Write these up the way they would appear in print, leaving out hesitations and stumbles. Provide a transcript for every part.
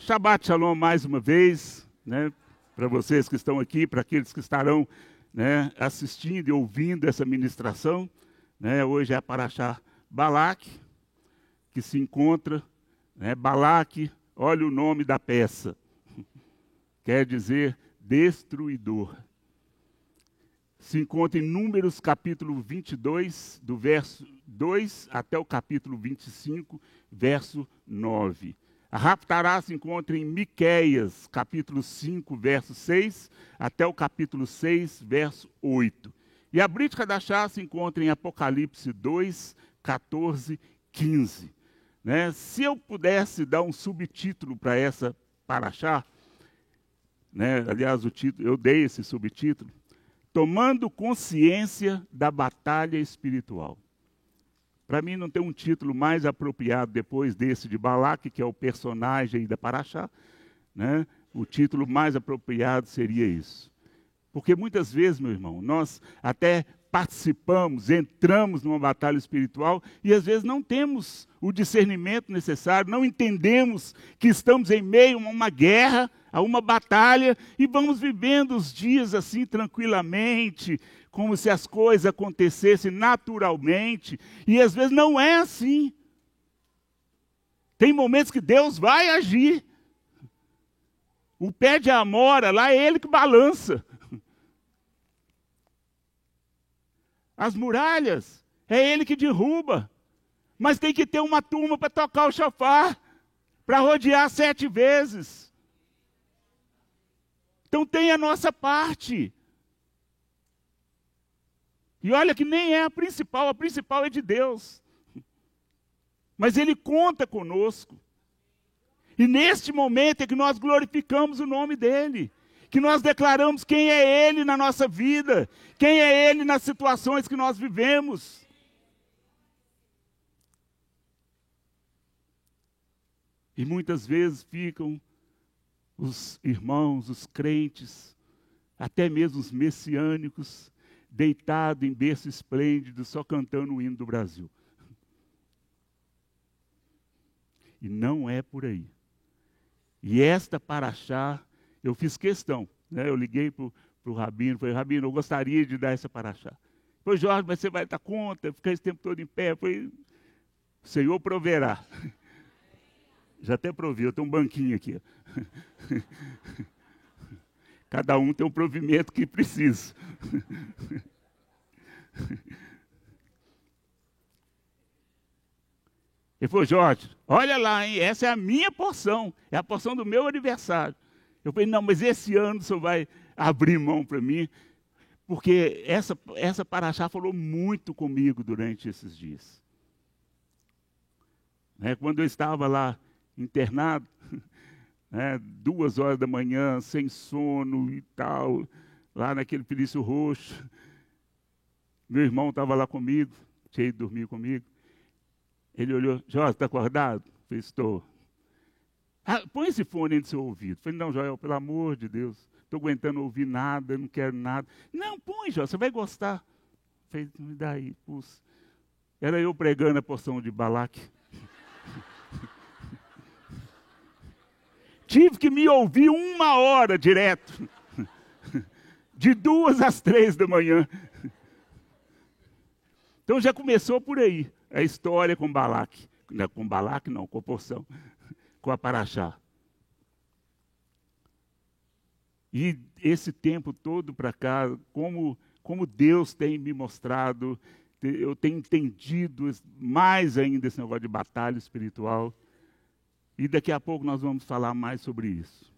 Shabbat Shalom mais uma vez, né, para vocês que estão aqui, para aqueles que estarão, né, assistindo e ouvindo essa ministração. Né, hoje é a Parashá Balaque, que se encontra, né, Balaque, olha o nome da peça, quer dizer destruidor. Se encontra em Números capítulo 22, do verso 2 até o capítulo 25, verso 9. A Haftará se encontra em Miqueias, capítulo 5, verso 6, até o capítulo 6, verso 8. E a Brit Hadashah se encontra em Apocalipse 2, 14, 15. Né? Se eu pudesse dar um subtítulo para essa Parashá, né? Aliás, o título, eu dei esse subtítulo, Tomando Consciência da Batalha Espiritual. Para mim não tem um título mais apropriado depois desse de Balaque, que é o personagem da Parashá, né? O título mais apropriado seria isso. Porque muitas vezes, meu irmão, nós até participamos, entramos numa batalha espiritual e às vezes não temos o discernimento necessário, não entendemos que estamos em meio a uma guerra, a uma batalha, e vamos vivendo os dias assim tranquilamente, como se as coisas acontecessem naturalmente, e às vezes não é assim. Tem momentos que Deus vai agir. O pé de amora lá é ele que balança. As muralhas é ele que derruba. Mas tem que ter uma turma para tocar o shofar, para rodear 7 vezes. Então tem a nossa parte. E olha que nem é a principal é de Deus. Mas Ele conta conosco. E neste momento é que nós glorificamos o nome dEle. Que nós declaramos quem é Ele na nossa vida. Quem é Ele nas situações que nós vivemos. E muitas vezes ficam os irmãos, os crentes, até mesmo os messiânicos, deitado em berço esplêndido, só cantando o hino do Brasil. E não é por aí. E esta Parashá, eu fiz questão, né? Eu liguei para o Rabino, falei, Rabino, eu gostaria de dar essa Parashá. Falei, Jorge, mas você vai dar conta, ficar esse tempo todo em pé? Falei, o Senhor proverá. Já até provi, eu tenho um banquinho aqui. Cada um tem um provimento que precisa. Ele falou, Jorge, olha lá, hein? Essa é a minha porção, é a porção do meu aniversário. Eu falei, não, mas esse ano o senhor vai abrir mão para mim, porque essa Parashá falou muito comigo durante esses dias. Quando eu estava lá internado, 2 horas da manhã, sem sono e tal, lá naquele Felício Roxo. Meu irmão estava lá comigo, cheio de dormir comigo. Ele olhou, Jorge, está acordado? Eu falei, estou. Põe esse fone no seu ouvido. Eu falei, não, Joel, pelo amor de Deus, estou aguentando ouvir nada, não quero nada. Não, põe, Joel, você vai gostar. Eu falei, me dá aí, pulsa. Era eu pregando a porção de Balaque. Tive que me ouvir 1 hora direto. De 2 às 3 da manhã. Então já começou por aí a história com Balaque. Com Balaque não, com a porção. Com a Parashá. E esse tempo todo para cá, como Deus tem me mostrado, eu tenho entendido mais ainda esse negócio de batalha espiritual. E daqui a pouco nós vamos falar mais sobre isso.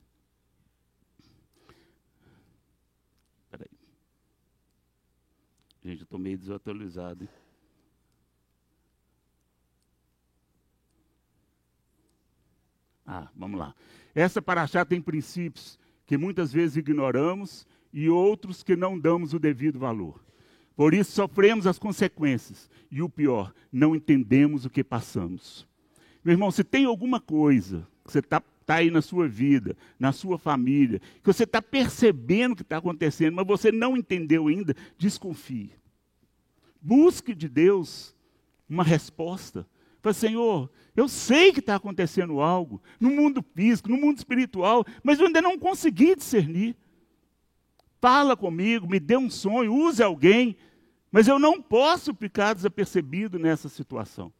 Espera aí. Gente, eu estou meio desatualizado, hein? Vamos lá. Essa Parashá tem princípios que muitas vezes ignoramos e outros que não damos o devido valor. Por isso sofremos as consequências. E o pior, não entendemos o que passamos. Meu irmão, se tem alguma coisa que você está aí na sua vida, na sua família, que você está percebendo o que está acontecendo, mas você não entendeu ainda, desconfie. Busque de Deus uma resposta. Fala, Senhor, eu sei que está acontecendo algo no mundo físico, no mundo espiritual, mas eu ainda não consegui discernir. Fala comigo, me dê um sonho, use alguém, mas eu não posso ficar desapercebido nessa situação.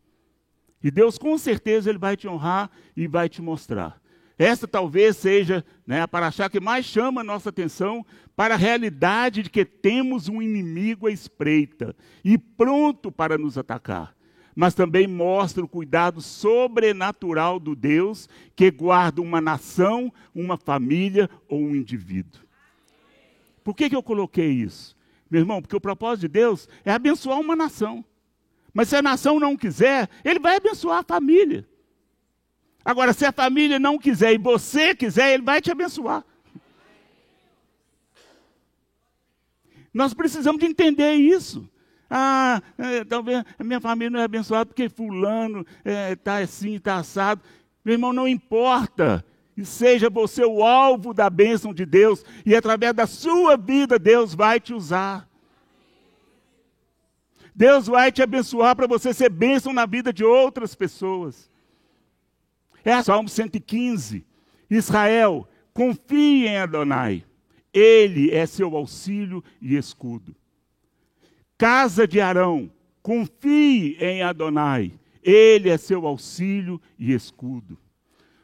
E Deus, com certeza, Ele vai te honrar e vai te mostrar. Essa talvez seja, a paraxá que mais chama a nossa atenção para a realidade de que temos um inimigo à espreita e pronto para nos atacar. Mas também mostra o cuidado sobrenatural do Deus que guarda uma nação, uma família ou um indivíduo. Por que eu coloquei isso? Meu irmão, porque o propósito de Deus é abençoar uma nação. Mas se a nação não quiser, Ele vai abençoar a família. Agora, se a família não quiser e você quiser, Ele vai te abençoar. Nós precisamos de entender isso. Talvez a minha família não é abençoada porque fulano está assim, está assado. Meu irmão, não importa. E seja você o alvo da bênção de Deus. E através da sua vida, Deus vai te usar. Deus vai te abençoar para você ser bênção na vida de outras pessoas. Salmo 115. Israel, confie em Adonai. Ele é seu auxílio e escudo. Casa de Arão, confie em Adonai. Ele é seu auxílio e escudo.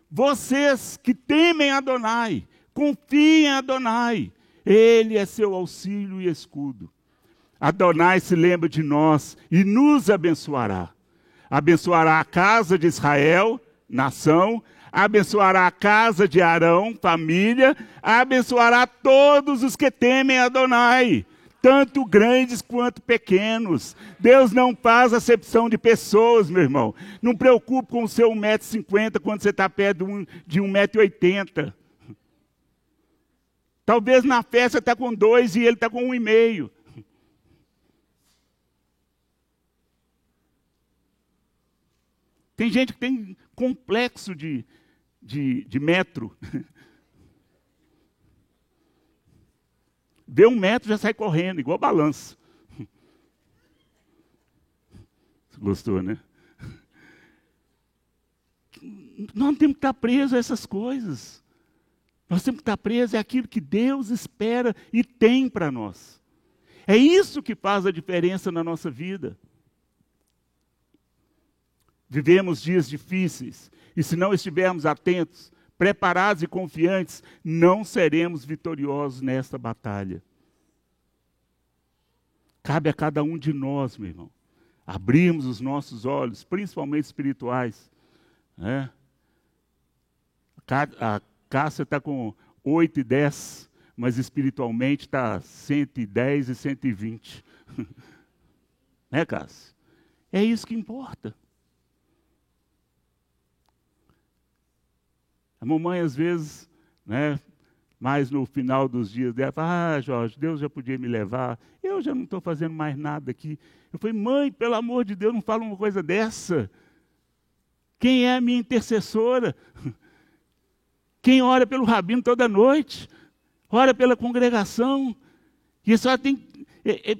Vocês que temem Adonai, confiem em Adonai. Ele é seu auxílio e escudo. Adonai se lembra de nós e nos abençoará. Abençoará a casa de Israel, nação, abençoará a casa de Arão, família, abençoará todos os que temem Adonai, tanto grandes quanto pequenos. Deus não faz acepção de pessoas, meu irmão. Não preocupe com o seu 1,50 m quando você está perto de 1,80 m. Talvez na festa você está com 2 e ele está com 1,5 m. Tem gente que tem complexo de metro. Vê 1 metro, já sai correndo, igual balanço. Gostou, né? Nós não temos que estar presos a essas coisas. Nós temos que estar presos àquilo que Deus espera e tem para nós. É isso que faz a diferença na nossa vida. Vivemos dias difíceis, e se não estivermos atentos, preparados e confiantes, não seremos vitoriosos nesta batalha. Cabe a cada um de nós, meu irmão, abrirmos os nossos olhos, principalmente espirituais. A Cássia está com 8 e 10, mas espiritualmente está 110 e 120. Né, Cássia? É isso que importa. A mamãe, às vezes, mais no final dos dias dela, fala, Jorge, Deus já podia me levar, eu já não estou fazendo mais nada aqui. Eu falei, mãe, pelo amor de Deus, não fala uma coisa dessa. Quem é a minha intercessora? Quem ora pelo rabino toda noite? Ora pela congregação? E isso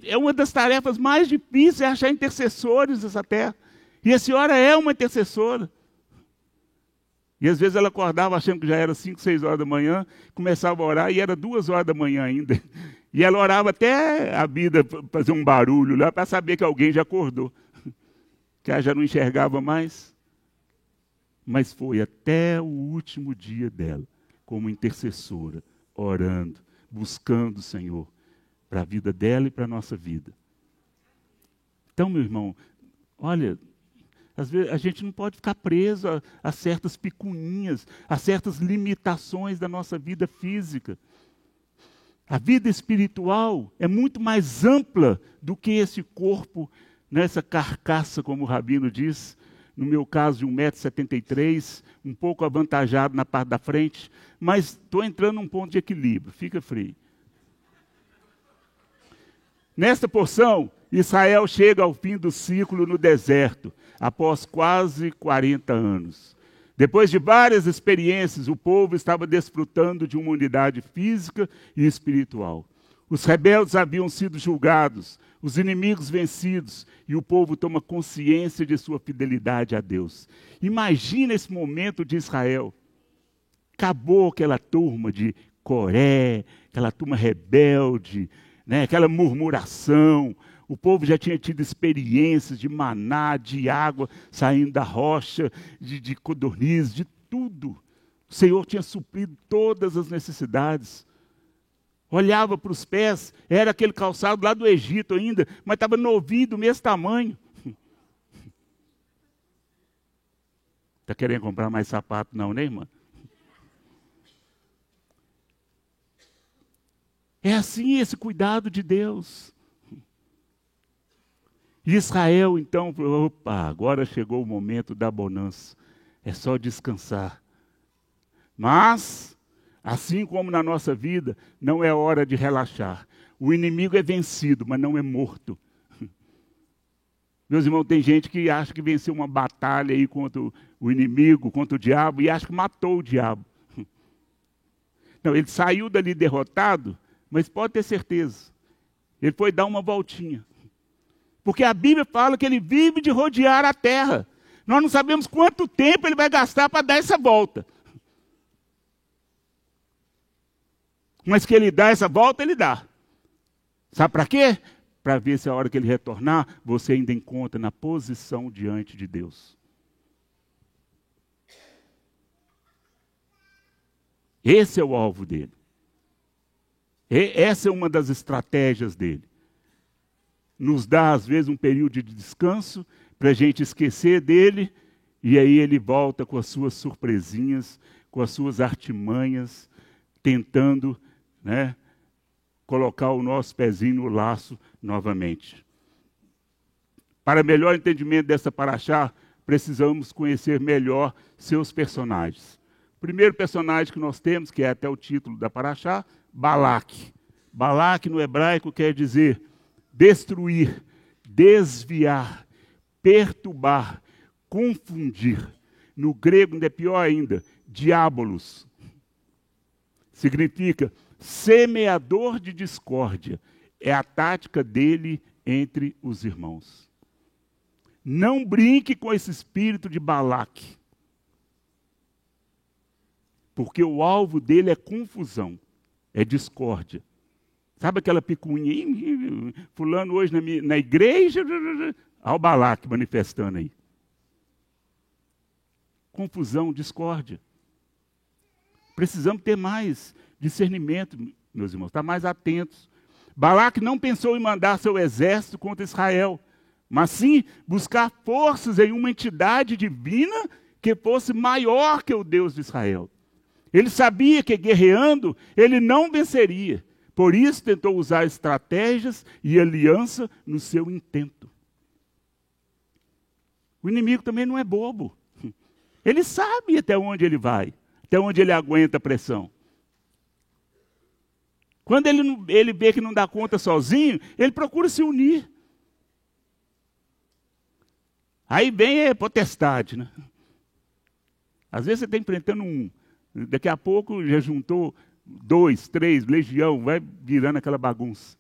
é uma das tarefas mais difíceis, é achar intercessores nessa terra. E a senhora é uma intercessora. E às vezes ela acordava achando que já era 5, 6 horas da manhã, começava a orar e era 2 horas da manhã ainda. E ela orava até a vida fazer um barulho lá para saber que alguém já acordou. Que ela já não enxergava mais. Mas foi até o último dia dela, como intercessora, orando, buscando o Senhor para a vida dela e para a nossa vida. Então, meu irmão, olha, às vezes a gente não pode ficar preso a certas picuinhas, a certas limitações da nossa vida física. A vida espiritual é muito mais ampla do que esse corpo, nessa carcaça, como o Rabino diz. No meu caso, de 1,73 m, um pouco avantajado na parte da frente, mas estou entrando num ponto de equilíbrio, fica frio. Nesta porção, Israel chega ao fim do ciclo no deserto, após quase 40 anos. Depois de várias experiências, o povo estava desfrutando de uma unidade física e espiritual. Os rebeldes haviam sido julgados, os inimigos vencidos, e o povo toma consciência de sua fidelidade a Deus. Imagina esse momento de Israel. Acabou aquela turma de Coré, aquela turma rebelde, né, aquela murmuração. O povo já tinha tido experiências de maná, de água saindo da rocha, de codorniz, de tudo. O Senhor tinha suprido todas as necessidades. Olhava para os pés, era aquele calçado lá do Egito ainda, mas estava novinho, do mesmo tamanho. Está querendo comprar mais sapato não, né, irmã? É assim esse cuidado de Deus. E Israel, então, falou, opa, agora chegou o momento da bonança. É só descansar. Mas, assim como na nossa vida, não é hora de relaxar. O inimigo é vencido, mas não é morto. Meus irmãos, tem gente que acha que venceu uma batalha aí contra o inimigo, contra o diabo, e acha que matou o diabo. Não, ele saiu dali derrotado, mas pode ter certeza, ele foi dar uma voltinha. Porque a Bíblia fala que ele vive de rodear a terra. Nós não sabemos quanto tempo ele vai gastar para dar essa volta. Mas que ele dá essa volta, ele dá. Sabe para quê? Para ver se a hora que ele retornar, você ainda encontra na posição diante de Deus. Esse é o alvo dele. Essa é uma das estratégias dele. Nos dá, às vezes, um período de descanso para a gente esquecer dele, e aí ele volta com as suas surpresinhas, com as suas artimanhas, tentando, né, colocar o nosso pezinho no laço novamente. Para melhor entendimento dessa paraxá, precisamos conhecer melhor seus personagens. O primeiro personagem que nós temos, que é até o título da paraxá, Balaque. Balaque no hebraico quer dizer destruir, desviar, perturbar, confundir. No grego ainda é pior ainda, diabolos. Significa semeador de discórdia. É a tática dele entre os irmãos. Não brinque com esse espírito de Balaque. Porque o alvo dele é confusão, é discórdia. Sabe aquela picuinha? Fulano hoje na igreja, olha o Balaque manifestando aí. Confusão, discórdia. Precisamos ter mais discernimento, meus irmãos, estar mais atentos. Balaque não pensou em mandar seu exército contra Israel, mas sim buscar forças em uma entidade divina que fosse maior que o Deus de Israel. Ele sabia que guerreando ele não venceria. Por isso tentou usar estratégias e aliança no seu intento. O inimigo também não é bobo. Ele sabe até onde ele vai, até onde ele aguenta a pressão. Quando ele vê que não dá conta sozinho, ele procura se unir. Aí vem a potestade, né? Às vezes você está enfrentando um, daqui a pouco já juntou 2, 3, legião, vai virando aquela bagunça.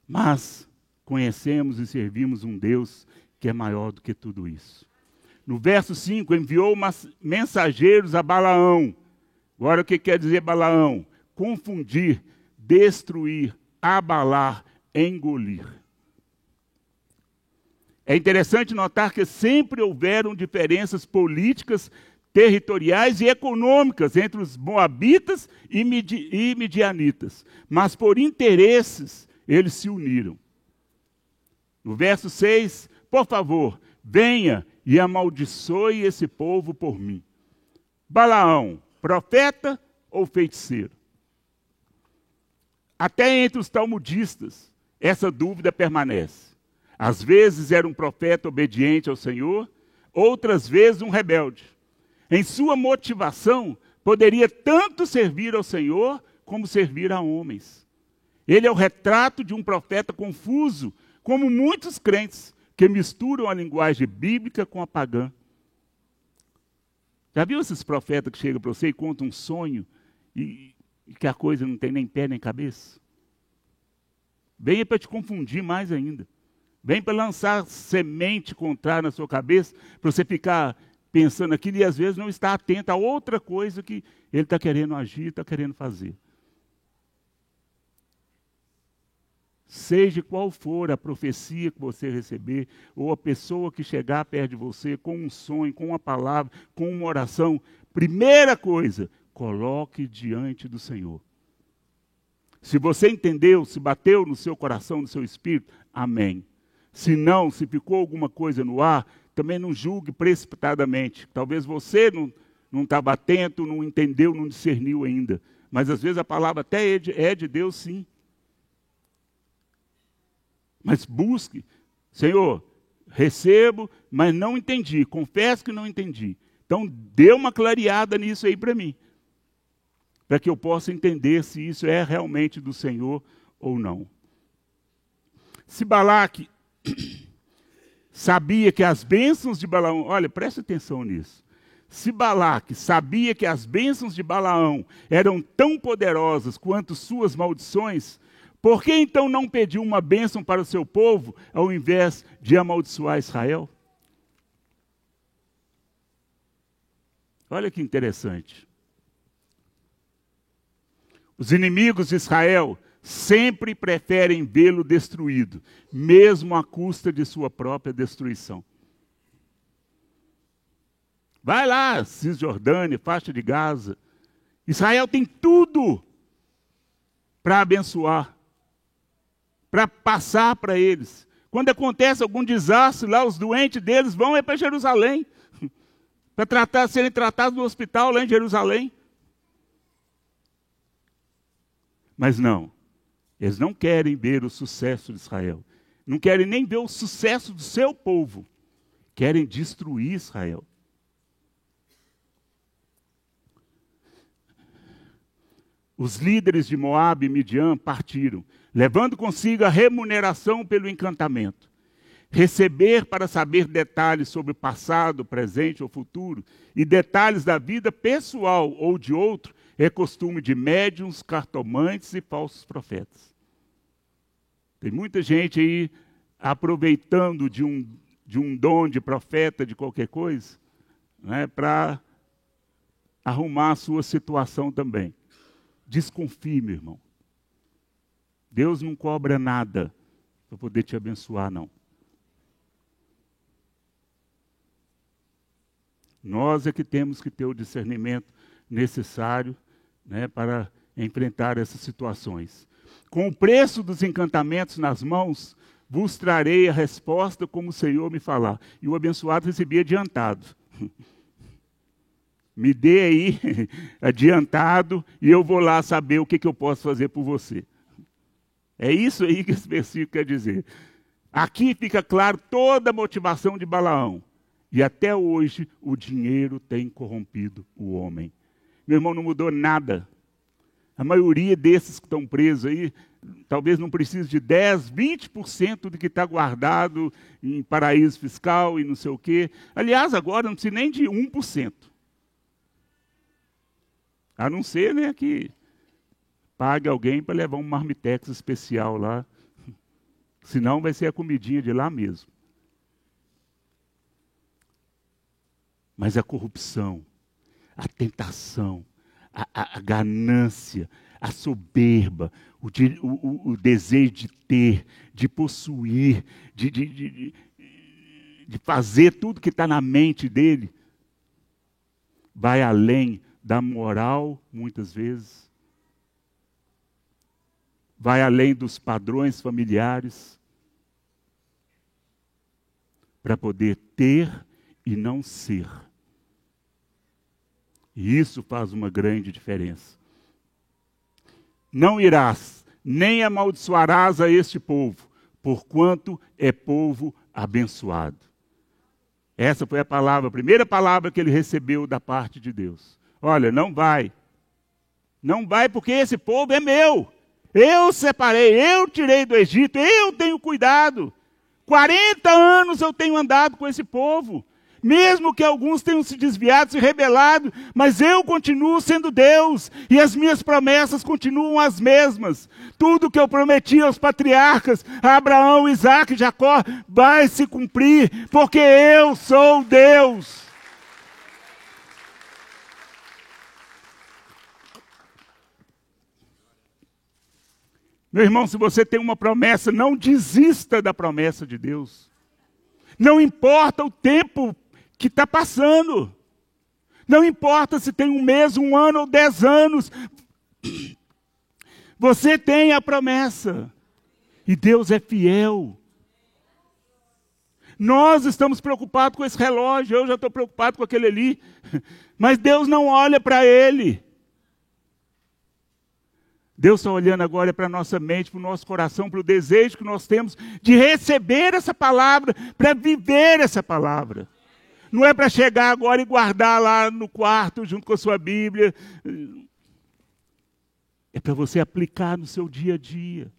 Mas conhecemos e servimos um Deus que é maior do que tudo isso. No verso 5, enviou mensageiros a Balaão. Agora o que quer dizer Balaão? Confundir, destruir, abalar, engolir. É interessante notar que sempre houveram diferenças políticas, territoriais e econômicas entre os moabitas e midianitas. Mas por interesses, eles se uniram. No verso 6, por favor, venha e amaldiçoe esse povo por mim. Balaão, profeta ou feiticeiro? Até entre os talmudistas, essa dúvida permanece. Às vezes era um profeta obediente ao Senhor, outras vezes um rebelde. Em sua motivação, poderia tanto servir ao Senhor como servir a homens. Ele é o retrato de um profeta confuso, como muitos crentes que misturam a linguagem bíblica com a pagã. Já viu esses profetas que chegam para você e contam um sonho e que a coisa não tem nem pé nem cabeça? Vem para te confundir mais ainda. Vem para lançar semente contrária na sua cabeça, para você ficar pensando aquilo e às vezes não estar atento a outra coisa que ele está querendo agir, está querendo fazer. Seja qual for a profecia que você receber, ou a pessoa que chegar perto de você com um sonho, com uma palavra, com uma oração, primeira coisa, coloque diante do Senhor. Se você entendeu, se bateu no seu coração, no seu espírito, amém. Se não, se ficou alguma coisa no ar, também não julgue precipitadamente. Talvez você não estava atento, não entendeu, não discerniu ainda. Mas às vezes a palavra até é de Deus, sim. Mas busque. Senhor, recebo, mas não entendi. Confesso que não entendi. Então, dê uma clareada nisso aí para mim. Para que eu possa entender se isso é realmente do Senhor ou não. Se Balaque sabia que as bênçãos de Balaão... Olha, preste atenção nisso. Se Balaque sabia que as bênçãos de Balaão eram tão poderosas quanto suas maldições, por que então não pediu uma bênção para o seu povo, ao invés de amaldiçoar Israel? Olha que interessante. Os inimigos de Israel sempre preferem vê-lo destruído, mesmo à custa de sua própria destruição. Vai lá, Cisjordânia, faixa de Gaza. Israel tem tudo para abençoar, para passar para eles. Quando acontece algum desastre lá, os doentes deles vão para Jerusalém, para serem tratados no hospital lá em Jerusalém. Mas não, eles não querem ver o sucesso de Israel. Não querem nem ver o sucesso do seu povo. Querem destruir Israel. Os líderes de Moabe e Midian partiram, levando consigo a remuneração pelo encantamento. Receber para saber detalhes sobre o passado, presente ou futuro, e detalhes da vida pessoal ou de outro, é costume de médiuns, cartomantes e falsos profetas. Tem muita gente aí aproveitando de um dom de profeta, de qualquer coisa, né, para arrumar a sua situação também. Desconfie, meu irmão. Deus não cobra nada para poder te abençoar, não. Nós é que temos que ter o discernimento necessário, né, para enfrentar essas situações. Com o preço dos encantamentos nas mãos, vos trarei a resposta como o Senhor me falar. E o abençoado recebia adiantado. Me dê aí adiantado e eu vou lá saber o que eu posso fazer por você. É isso aí que esse versículo quer dizer. Aqui fica claro toda a motivação de Balaão. E até hoje o dinheiro tem corrompido o homem. Meu irmão, não mudou nada. A maioria desses que estão presos aí, talvez não precise de 10%, 20% do que está guardado em paraíso fiscal e não sei o quê. Aliás, agora não precisa nem de 1%. A não ser, né, que pague alguém para levar um marmitex especial lá. Senão vai ser a comidinha de lá mesmo. Mas a corrupção, a tentação, a ganância, a soberba, o desejo de ter, de possuir, de fazer tudo que está na mente dele, vai além da moral, muitas vezes, vai além dos padrões familiares, para poder ter e não ser. E isso faz uma grande diferença. Não irás, nem amaldiçoarás a este povo, porquanto é povo abençoado. Essa foi a primeira palavra que ele recebeu da parte de Deus. Olha, não vai. Não vai porque esse povo é meu. Eu separei, eu tirei do Egito, eu tenho cuidado. 40 anos eu tenho andado com esse povo. mesmo que alguns tenham se desviado, se rebelado, mas eu continuo sendo Deus, e as minhas promessas continuam as mesmas. Tudo que eu prometi aos patriarcas, a Abraão, Isaque e Jacó, vai se cumprir, porque eu sou Deus. Meu irmão, se você tem uma promessa, não desista da promessa de Deus. Não importa o tempo que está passando. Não importa se tem 1 mês, 1 ano ou 10 anos. Você tem a promessa. E Deus é fiel. Nós estamos preocupados com esse relógio. Eu já estou preocupado com aquele ali. Mas Deus não olha para ele. Deus está olhando agora para a nossa mente, para o nosso coração, para o desejo que nós temos de receber essa palavra, para viver essa palavra. Não é para chegar agora e guardar lá no quarto, junto com a sua Bíblia. É para você aplicar no seu dia a dia.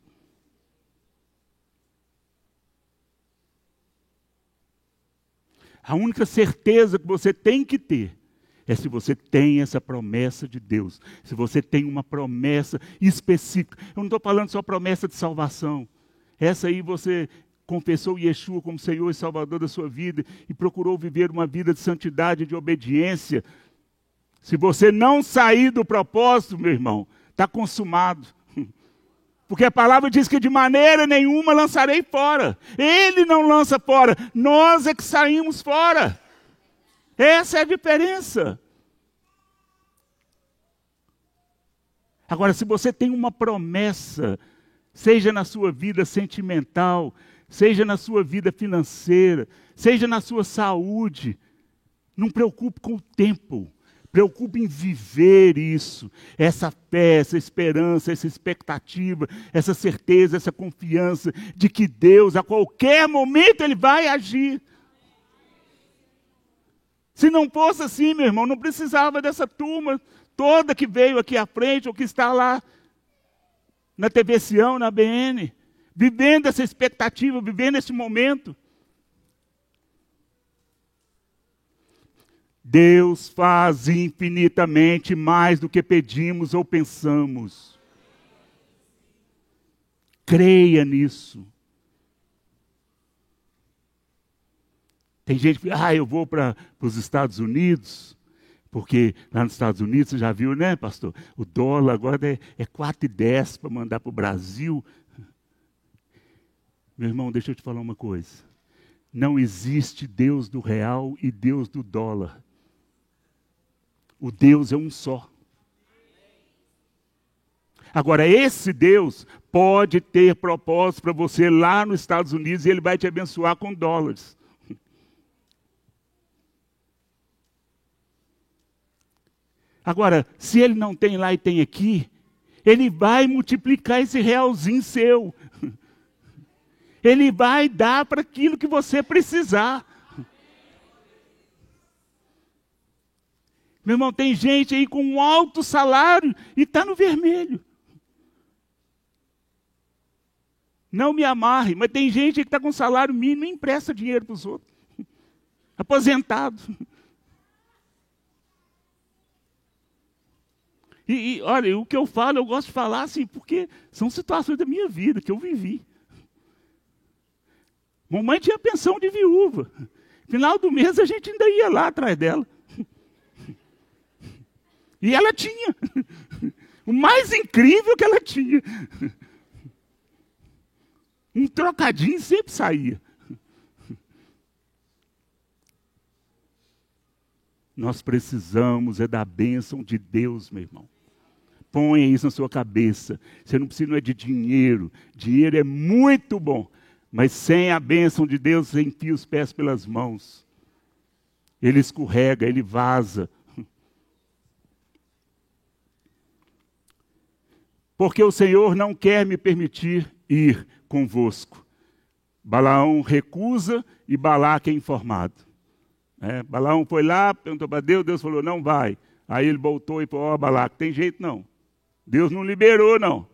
A única certeza que você tem que ter é se você tem essa promessa de Deus, se você tem uma promessa específica. Eu não estou falando só promessa de salvação. Essa aí você confessou Yeshua como Senhor e Salvador da sua vida e procurou viver uma vida de santidade e de obediência. Se você não sair do propósito, meu irmão, está consumado. Porque a palavra diz que de maneira nenhuma lançarei fora. Ele não lança fora, nós é que saímos fora. Essa é a diferença. Agora, se você tem uma promessa, seja na sua vida sentimental, seja na sua vida financeira, seja na sua saúde, não preocupe com o tempo. Preocupe em viver isso, essa fé, essa esperança, essa expectativa, essa certeza, essa confiança de que Deus, a qualquer momento, Ele vai agir. Se não fosse assim, meu irmão, não precisava dessa turma toda que veio aqui à frente, ou que está lá na TV Sião, na BN, vivendo essa expectativa, vivendo esse momento. Deus faz infinitamente mais do que pedimos ou pensamos. Creia nisso. Tem gente que eu vou para os Estados Unidos, porque lá nos Estados Unidos, você já viu, né, pastor? O dólar agora é 4,10 para mandar para o Brasil. Meu irmão, deixa eu te falar uma coisa. Não existe Deus do real e Deus do dólar. O Deus é um só. Agora, esse Deus pode ter propósito para você lá nos Estados Unidos e Ele vai te abençoar com dólares. Agora, se Ele não tem lá e tem aqui, Ele vai multiplicar esse realzinho seu. Ele vai dar para aquilo que você precisar. Meu irmão, tem gente aí com um alto salário e está no vermelho. Não me amarre, mas tem gente aí que está com salário mínimo e empresta dinheiro para os outros. Aposentado. E olha, o que eu falo, eu gosto de falar assim, porque são situações da minha vida que eu vivi. Mamãe tinha pensão de viúva. Final do mês a gente ainda ia lá atrás dela. E ela tinha. O mais incrível que ela tinha. Um trocadinho sempre saía. Nós precisamos da bênção de Deus, meu irmão. Ponha isso na sua cabeça. Você não precisa de dinheiro. Dinheiro é muito bom. Mas sem a bênção de Deus, você enfia os pés pelas mãos. Ele escorrega, ele vaza. Porque o Senhor não quer me permitir ir convosco. Balaão recusa e Balaque é informado. Balaão foi lá, perguntou para Deus, Deus falou, não vai. Aí ele voltou e falou, Balaque, tem jeito não. Deus não liberou, não.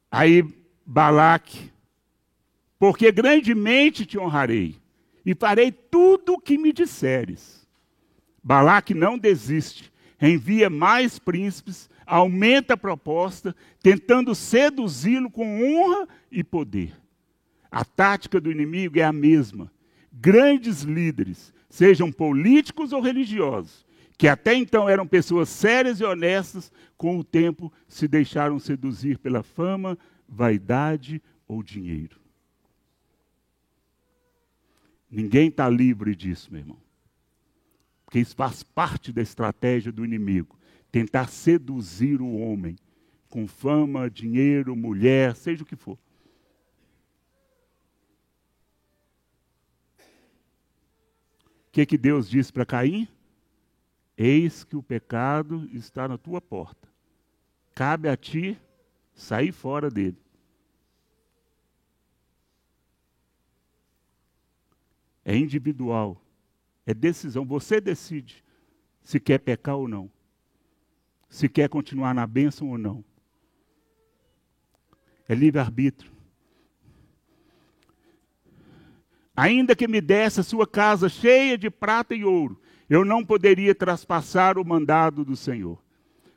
Aí Balaque, porque grandemente te honrarei, e farei tudo o que me disseres. Balaque não desiste, envia mais príncipes, aumenta a proposta, tentando seduzi-lo com honra e poder. A tática do inimigo é a mesma. Grandes líderes, sejam políticos ou religiosos, que até então eram pessoas sérias e honestas, com o tempo se deixaram seduzir pela fama, vaidade ou dinheiro. Ninguém está livre disso, meu irmão. Porque isso faz parte da estratégia do inimigo. Tentar seduzir o homem com fama, dinheiro, mulher, seja o que for. O que Deus disse para Caim? Eis que o pecado está na tua porta. Cabe a ti sair fora dele. É individual, é decisão. Você decide se quer pecar ou não, se quer continuar na bênção ou não. É livre-arbítrio. Ainda que me desse a sua casa cheia de prata e ouro, eu não poderia traspassar o mandado do Senhor.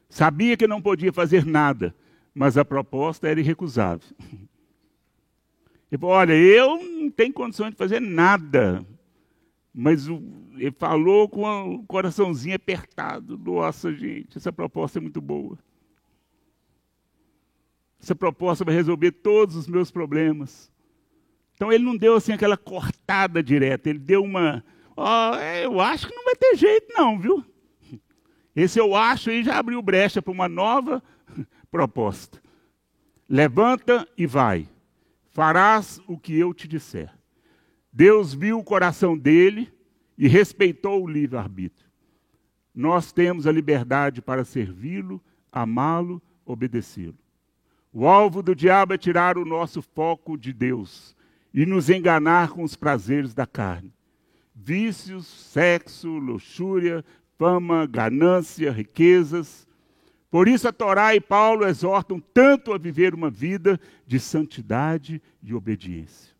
Sabia que não podia fazer nada, mas a proposta era irrecusável. Ele falou, olha, eu não tenho condições de fazer nada. Mas ele falou com o coraçãozinho apertado. Nossa, gente, essa proposta é muito boa. Essa proposta vai resolver todos os meus problemas. Então ele não deu assim aquela cortada direta. Ele deu uma, eu acho que não vai ter jeito não, viu? Esse eu acho aí já abriu brecha para uma nova proposta. Levanta e vai. Farás o que eu te disser. Deus viu o coração dele e respeitou o livre-arbítrio. Nós temos a liberdade para servi-lo, amá-lo, obedecê-lo. O alvo do diabo é tirar o nosso foco de Deus e nos enganar com os prazeres da carne. Vícios, sexo, luxúria, fama, ganância, riquezas. Por isso a Torá e Paulo exortam tanto a viver uma vida de santidade e obediência.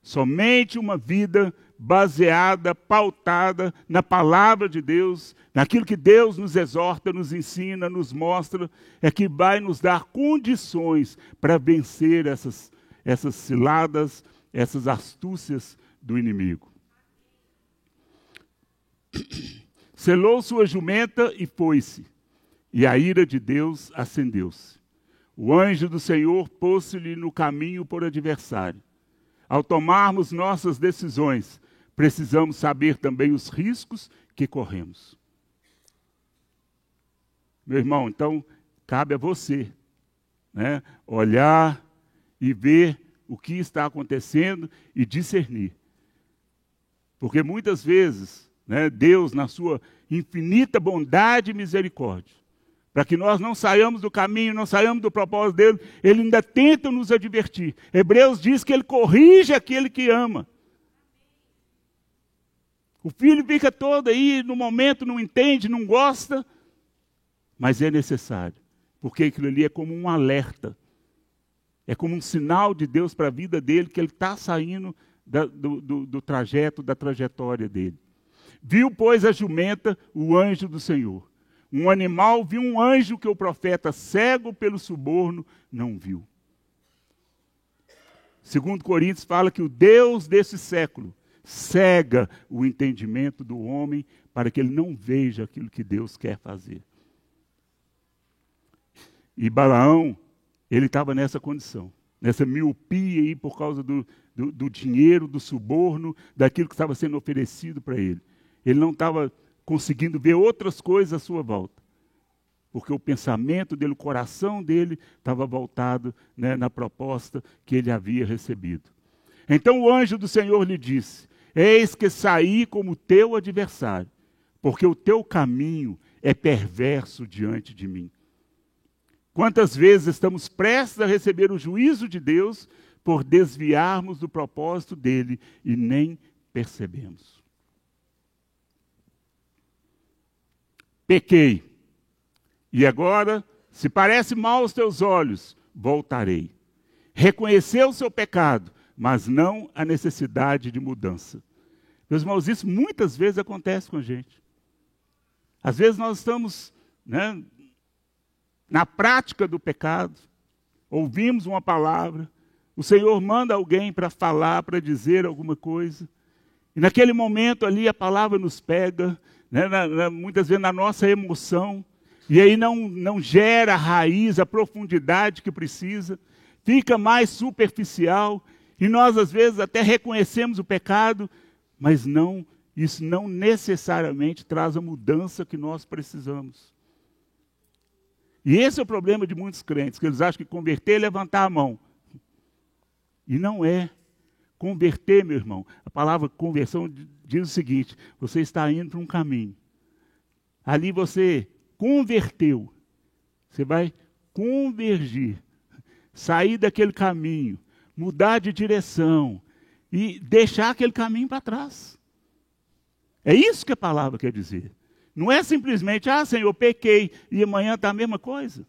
Somente uma vida baseada, pautada na palavra de Deus, naquilo que Deus nos exorta, nos ensina, nos mostra, é que vai nos dar condições para vencer essas ciladas, essas astúcias do inimigo. Selou sua jumenta e foi-se. E a ira de Deus acendeu-se. O anjo do Senhor pôs-se-lhe no caminho por adversário. Ao tomarmos nossas decisões, precisamos saber também os riscos que corremos. Meu irmão, então, cabe a você, né, olhar e ver o que está acontecendo e discernir. Porque muitas vezes, né, Deus, na sua infinita bondade e misericórdia, para que nós não saiamos do caminho, não saiamos do propósito dele, ele ainda tenta nos advertir. Hebreus diz que ele corrige aquele que ama. O filho fica todo aí, no momento não entende, não gosta, mas é necessário, porque aquilo ali é como um alerta, é como um sinal de Deus para a vida dele, que ele está saindo do trajeto, da trajetória dele. Viu, pois, a jumenta, o anjo do Senhor. Um animal viu um anjo que o profeta, cego pelo suborno, não viu. 2 Coríntios fala que o Deus desse século cega o entendimento do homem para que ele não veja aquilo que Deus quer fazer. E Balaão, ele estava nessa condição, nessa miopia aí por causa do dinheiro, do suborno, daquilo que estava sendo oferecido para ele. Ele não estava conseguindo ver outras coisas à sua volta, porque o pensamento dele, o coração dele estava voltado, né, na proposta que ele havia recebido. Então o anjo do Senhor lhe disse, eis que saí como teu adversário, porque o teu caminho é perverso diante de mim. Quantas vezes estamos prestes a receber o juízo de Deus por desviarmos do propósito dele e nem percebemos. Pequei, e agora, se parece mal aos teus olhos, voltarei. Reconheceu o seu pecado, mas não a necessidade de mudança. Meus irmãos, isso muitas vezes acontece com a gente. Às vezes nós estamos, né, na prática do pecado, ouvimos uma palavra, o Senhor manda alguém para falar, para dizer alguma coisa, e naquele momento ali a palavra nos pega, né, muitas vezes na nossa emoção, e aí não gera a raiz, a profundidade que precisa, fica mais superficial, e nós às vezes até reconhecemos o pecado, mas isso não necessariamente traz a mudança que nós precisamos. E esse é o problema de muitos crentes, que eles acham que converter é levantar a mão. E não é. Converter, meu irmão, a palavra conversão diz o seguinte: você está indo para um caminho. Ali você converteu. Você vai convergir. Sair daquele caminho. Mudar de direção. E deixar aquele caminho para trás. É isso que a palavra quer dizer. Não é simplesmente, Senhor, pequei, e amanhã está a mesma coisa.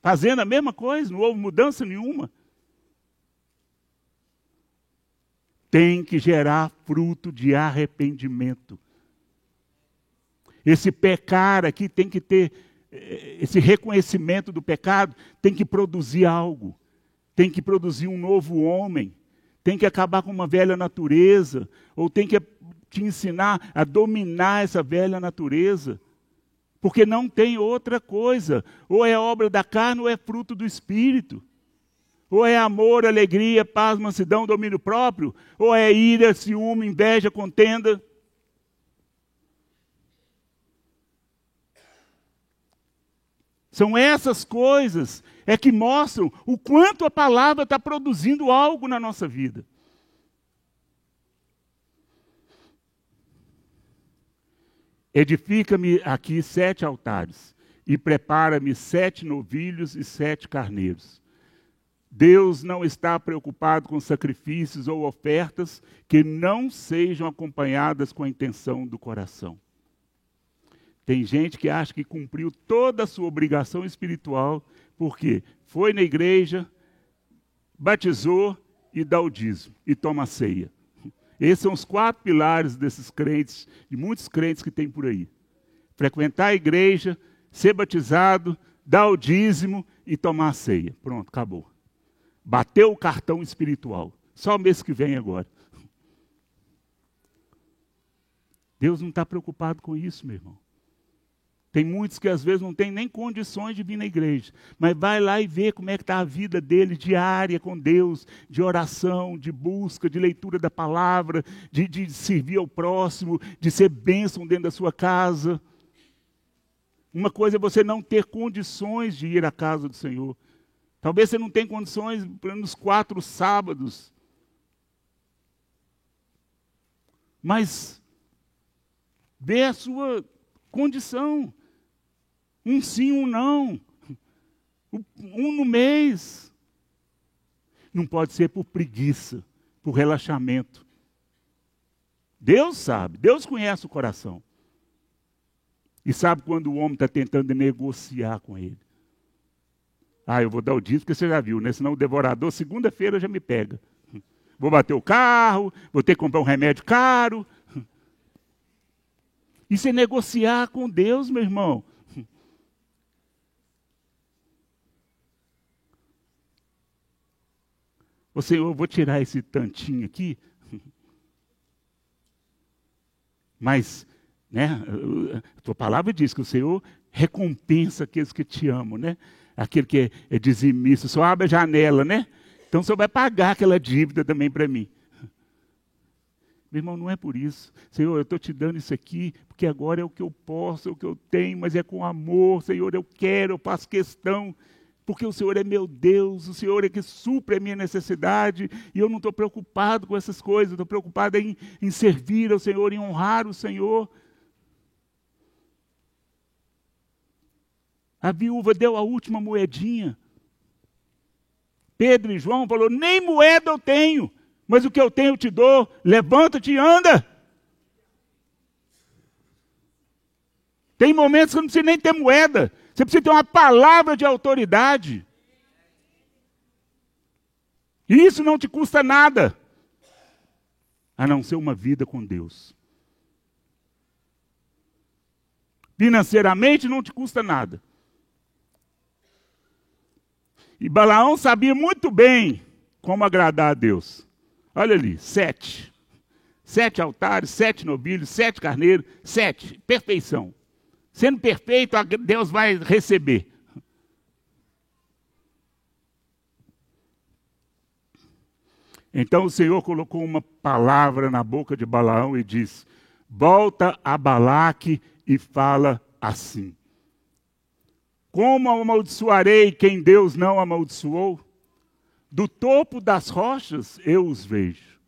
Fazendo a mesma coisa, não houve mudança nenhuma. Tem que gerar fruto de arrependimento. Esse pecar aqui tem que ter, esse reconhecimento do pecado tem que produzir algo. Tem que produzir um novo homem. Tem que acabar com uma velha natureza. Ou tem que te ensinar a dominar essa velha natureza. Porque não tem outra coisa. Ou é obra da carne ou é fruto do Espírito. Ou é amor, alegria, paz, mansidão, domínio próprio. Ou é ira, ciúme, inveja, contenda. São essas coisas que mostram o quanto a palavra está produzindo algo na nossa vida. Edifica-me aqui 7 altares e prepara-me 7 novilhos e 7 carneiros. Deus não está preocupado com sacrifícios ou ofertas que não sejam acompanhadas com a intenção do coração. Tem gente que acha que cumpriu toda a sua obrigação espiritual, porque foi na igreja, batizou e dá o dízimo, e toma a ceia. Esses são os 4 pilares desses crentes, de muitos crentes que tem por aí. Frequentar a igreja, ser batizado, dar o dízimo e tomar a ceia. Pronto, acabou. Bateu o cartão espiritual. Só o mês que vem agora. Deus não está preocupado com isso, meu irmão. Tem muitos que às vezes não têm nem condições de vir na igreja, mas vai lá e vê como é que está a vida dele diária com Deus, de oração, de busca, de leitura da palavra, de servir ao próximo, de ser bênção dentro da sua casa. Uma coisa é você não ter condições de ir à casa do Senhor. Talvez você não tenha condições nos 4 sábados. Mas vê a sua condição. Um sim, um não. Um no mês. Não pode ser por preguiça, por relaxamento. Deus sabe, Deus conhece o coração. E sabe quando o homem está tentando negociar com ele. Eu vou dar o dízimo porque você já viu, né? Senão o devorador, segunda-feira, já me pega. Vou bater o carro, vou ter que comprar um remédio caro. Isso é negociar com Deus, meu irmão. Ô Senhor, eu vou tirar esse tantinho aqui. Mas, né, a tua palavra diz que o Senhor recompensa aqueles que te amam, né? Aquele que é dizimista, só abre a janela, né? Então o Senhor vai pagar aquela dívida também para mim. Meu irmão, não é por isso. Senhor, eu estou te dando isso aqui, porque agora é o que eu posso, é o que eu tenho, mas é com amor. Senhor, eu quero, eu faço questão, porque o Senhor é meu Deus, o Senhor é que supre a minha necessidade, e eu não estou preocupado com essas coisas, estou preocupado em servir ao Senhor, em honrar o Senhor. A viúva deu a última moedinha. Pedro e João falou, nem moeda eu tenho, mas o que eu tenho eu te dou, levanta-te e anda. Tem momentos que não precisa nem ter moeda, você precisa ter uma palavra de autoridade. E isso não te custa nada, a não ser uma vida com Deus. Financeiramente não te custa nada. E Balaão sabia muito bem como agradar a Deus. Olha ali, 7. 7 altares, 7 novilhos, 7 carneiros, 7. Perfeição. Sendo perfeito, Deus vai receber. Então o Senhor colocou uma palavra na boca de Balaão e diz: volta a Balaque e fala assim: como amaldiçoarei quem Deus não amaldiçoou? Do topo das rochas eu os vejo,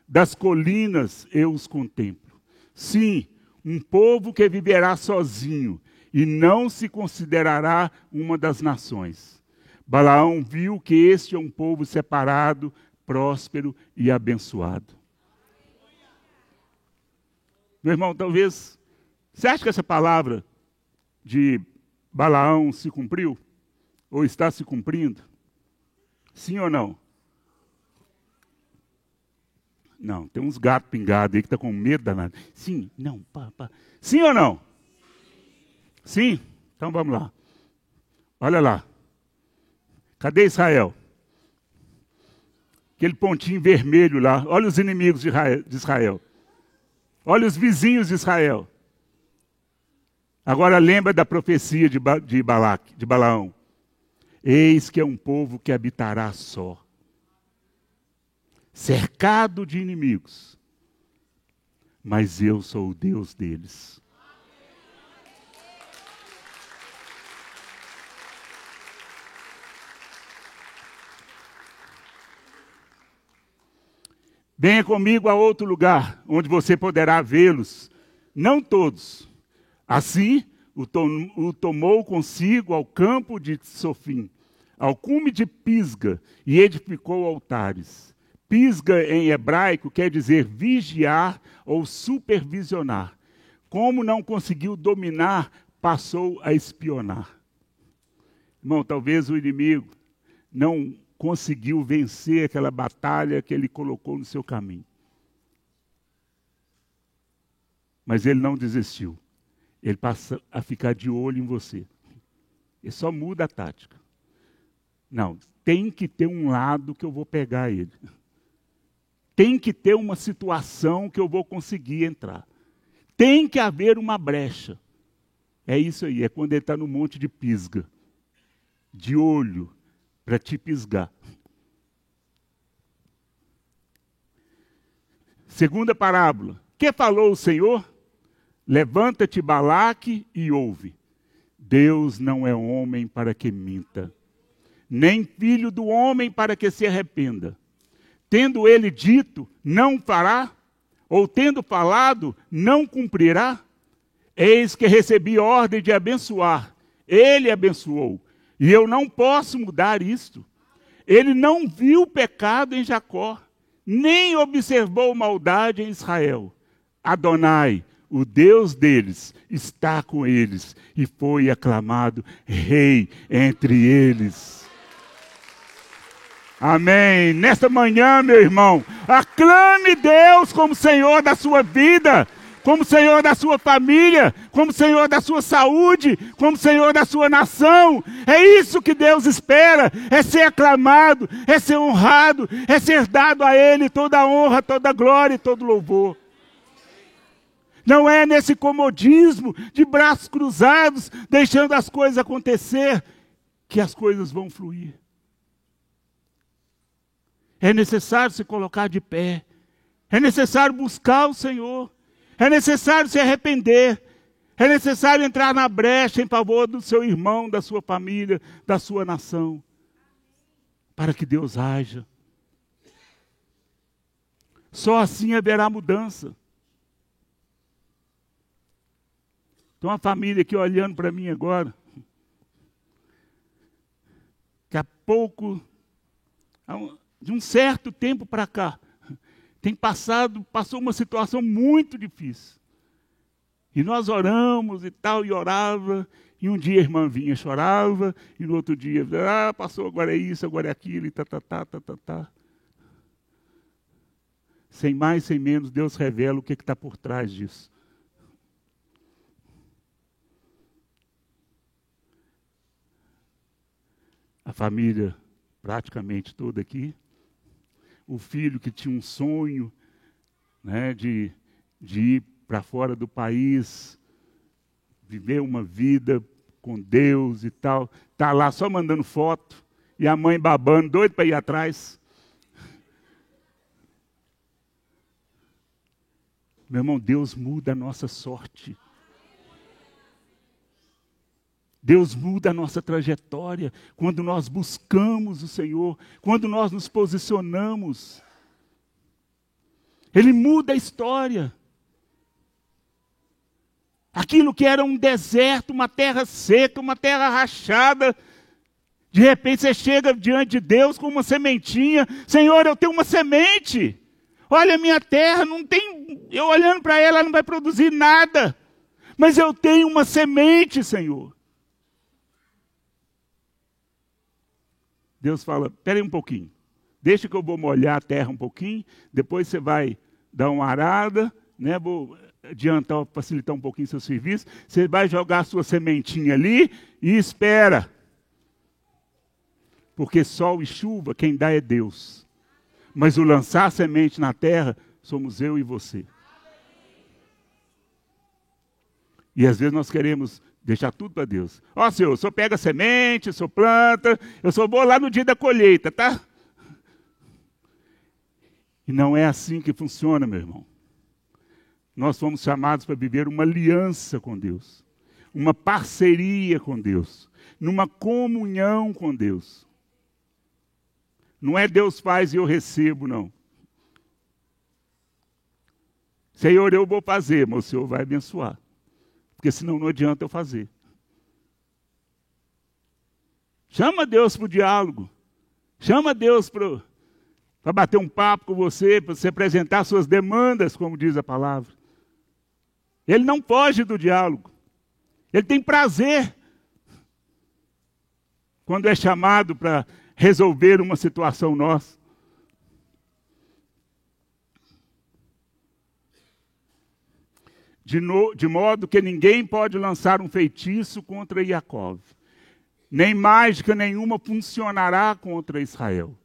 das colinas eu os contemplo. Sim, um povo que viverá sozinho e não se considerará uma das nações. Balaão viu que este é um povo separado, próspero e abençoado. Meu irmão, talvez, você acha que essa palavra de Balaão se cumpriu? Ou está se cumprindo? Sim ou não? Não, tem uns gatos pingados aí que estão com medo danado. Sim, não, pá. Sim ou não? Sim? Então vamos lá. Olha lá. Cadê Israel? Aquele pontinho vermelho lá. Olha os inimigos de Israel. Olha os vizinhos de Israel. Agora lembra da profecia de Balaão. Eis que é um povo que habitará só, cercado de inimigos, mas eu sou o Deus deles. Venha comigo a outro lugar, onde você poderá vê-los, não todos. Assim, o tomou consigo ao campo de Sofim, ao cume de Pisga, e edificou altares. Pisga, em hebraico, quer dizer vigiar ou supervisionar. Como não conseguiu dominar, passou a espionar. Irmão, talvez o inimigo não conseguiu vencer aquela batalha que ele colocou no seu caminho. Mas ele não desistiu. Ele passa a ficar de olho em você. Ele só muda a tática. Não, tem que ter um lado que eu vou pegar ele. Tem que ter uma situação que eu vou conseguir entrar. Tem que haver uma brecha. É isso aí, é quando ele está no monte de Pisga. De olho, para te pisgar. Segunda parábola. Que falou o Senhor? Levanta-te, Balaque, e ouve. Deus não é homem para que minta, nem filho do homem para que se arrependa. Tendo ele dito, não fará? Ou tendo falado, não cumprirá? Eis que recebi ordem de abençoar. Ele abençoou. E eu não posso mudar isto. Ele não viu pecado em Jacó, nem observou maldade em Israel. Adonai, o Deus deles, está com eles e foi aclamado rei entre eles. Amém. Nesta manhã, meu irmão, aclame Deus como Senhor da sua vida, como Senhor da sua família, como Senhor da sua saúde, como Senhor da sua nação. É isso que Deus espera, é ser aclamado, é ser honrado, é ser dado a Ele toda a honra, toda a glória e todo louvor. Não é nesse comodismo de braços cruzados, deixando as coisas acontecer, que as coisas vão fluir. É necessário se colocar de pé. É necessário buscar o Senhor. É necessário se arrepender. É necessário entrar na brecha em favor do seu irmão, da sua família, da sua nação. Para que Deus haja. Só assim haverá mudança. Tem uma família aqui olhando para mim agora. Daqui a pouco, de um certo tempo para cá, passou uma situação muito difícil. E nós oramos e tal, e orava, e um dia a irmã vinha, chorava, e no outro dia, passou, agora é isso, agora é aquilo, e tá. sem mais, sem menos, Deus revela o que está por trás disso. A família praticamente toda aqui. O filho que tinha um sonho, né, de ir para fora do país, viver uma vida com Deus e tal. Está lá só mandando foto. E a mãe babando, doido para ir atrás. Meu irmão, Deus muda a nossa sorte. Deus muda a nossa trajetória quando nós buscamos o Senhor, quando nós nos posicionamos. Ele muda a história. Aquilo que era um deserto, uma terra seca, uma terra rachada, de repente você chega diante de Deus com uma sementinha. Senhor, eu tenho uma semente. Olha a minha terra, não tem, eu olhando para ela, ela não vai produzir nada. Mas eu tenho uma semente, Senhor. Deus fala, espera aí um pouquinho. Deixa que eu vou molhar a terra um pouquinho. Depois você vai dar uma arada, né? Vou adiantar, facilitar um pouquinho seu serviço. Você vai jogar a sua sementinha ali e espera. Porque sol e chuva, quem dá é Deus. Mas o lançar a semente na terra, somos eu e você. E às vezes nós queremos deixar tudo para Deus. Ó, Senhor, o Senhor pega a semente, o Senhor planta, eu só vou lá no dia da colheita, tá? E não é assim que funciona, meu irmão. Nós fomos chamados para viver uma aliança com Deus, uma parceria com Deus, numa comunhão com Deus. Não é Deus faz e eu recebo, não. Senhor, eu vou fazer, mas o Senhor vai abençoar. Porque senão não adianta eu fazer. Chama Deus para o diálogo. Chama Deus para bater um papo com você, para você apresentar suas demandas, como diz a palavra. Ele não foge do diálogo. Ele tem prazer quando é chamado para resolver uma situação nossa. De modo que ninguém pode lançar um feitiço contra Jacó, nem mágica nenhuma funcionará contra Israel.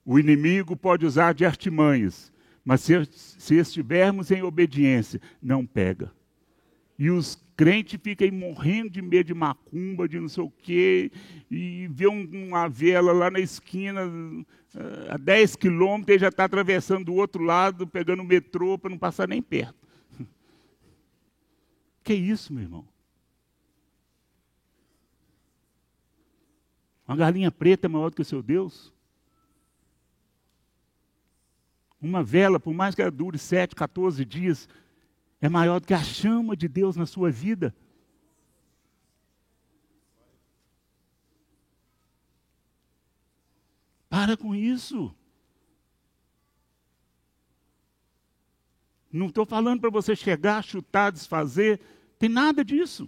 O inimigo pode usar de artimanhas, mas se estivermos em obediência, não pega. E os crentes ficam aí morrendo de medo de macumba, de não sei o quê, e vê uma vela lá na esquina, a 10 quilômetros, e já está atravessando do outro lado, pegando o metrô para não passar nem perto. Que isso, meu irmão? Uma galinha preta é maior do que o seu Deus? Uma vela, por mais que ela dure 7, 14 dias, é maior do que a chama de Deus na sua vida. Para com isso. Não estou falando para você chegar, chutar, desfazer. Tem nada disso.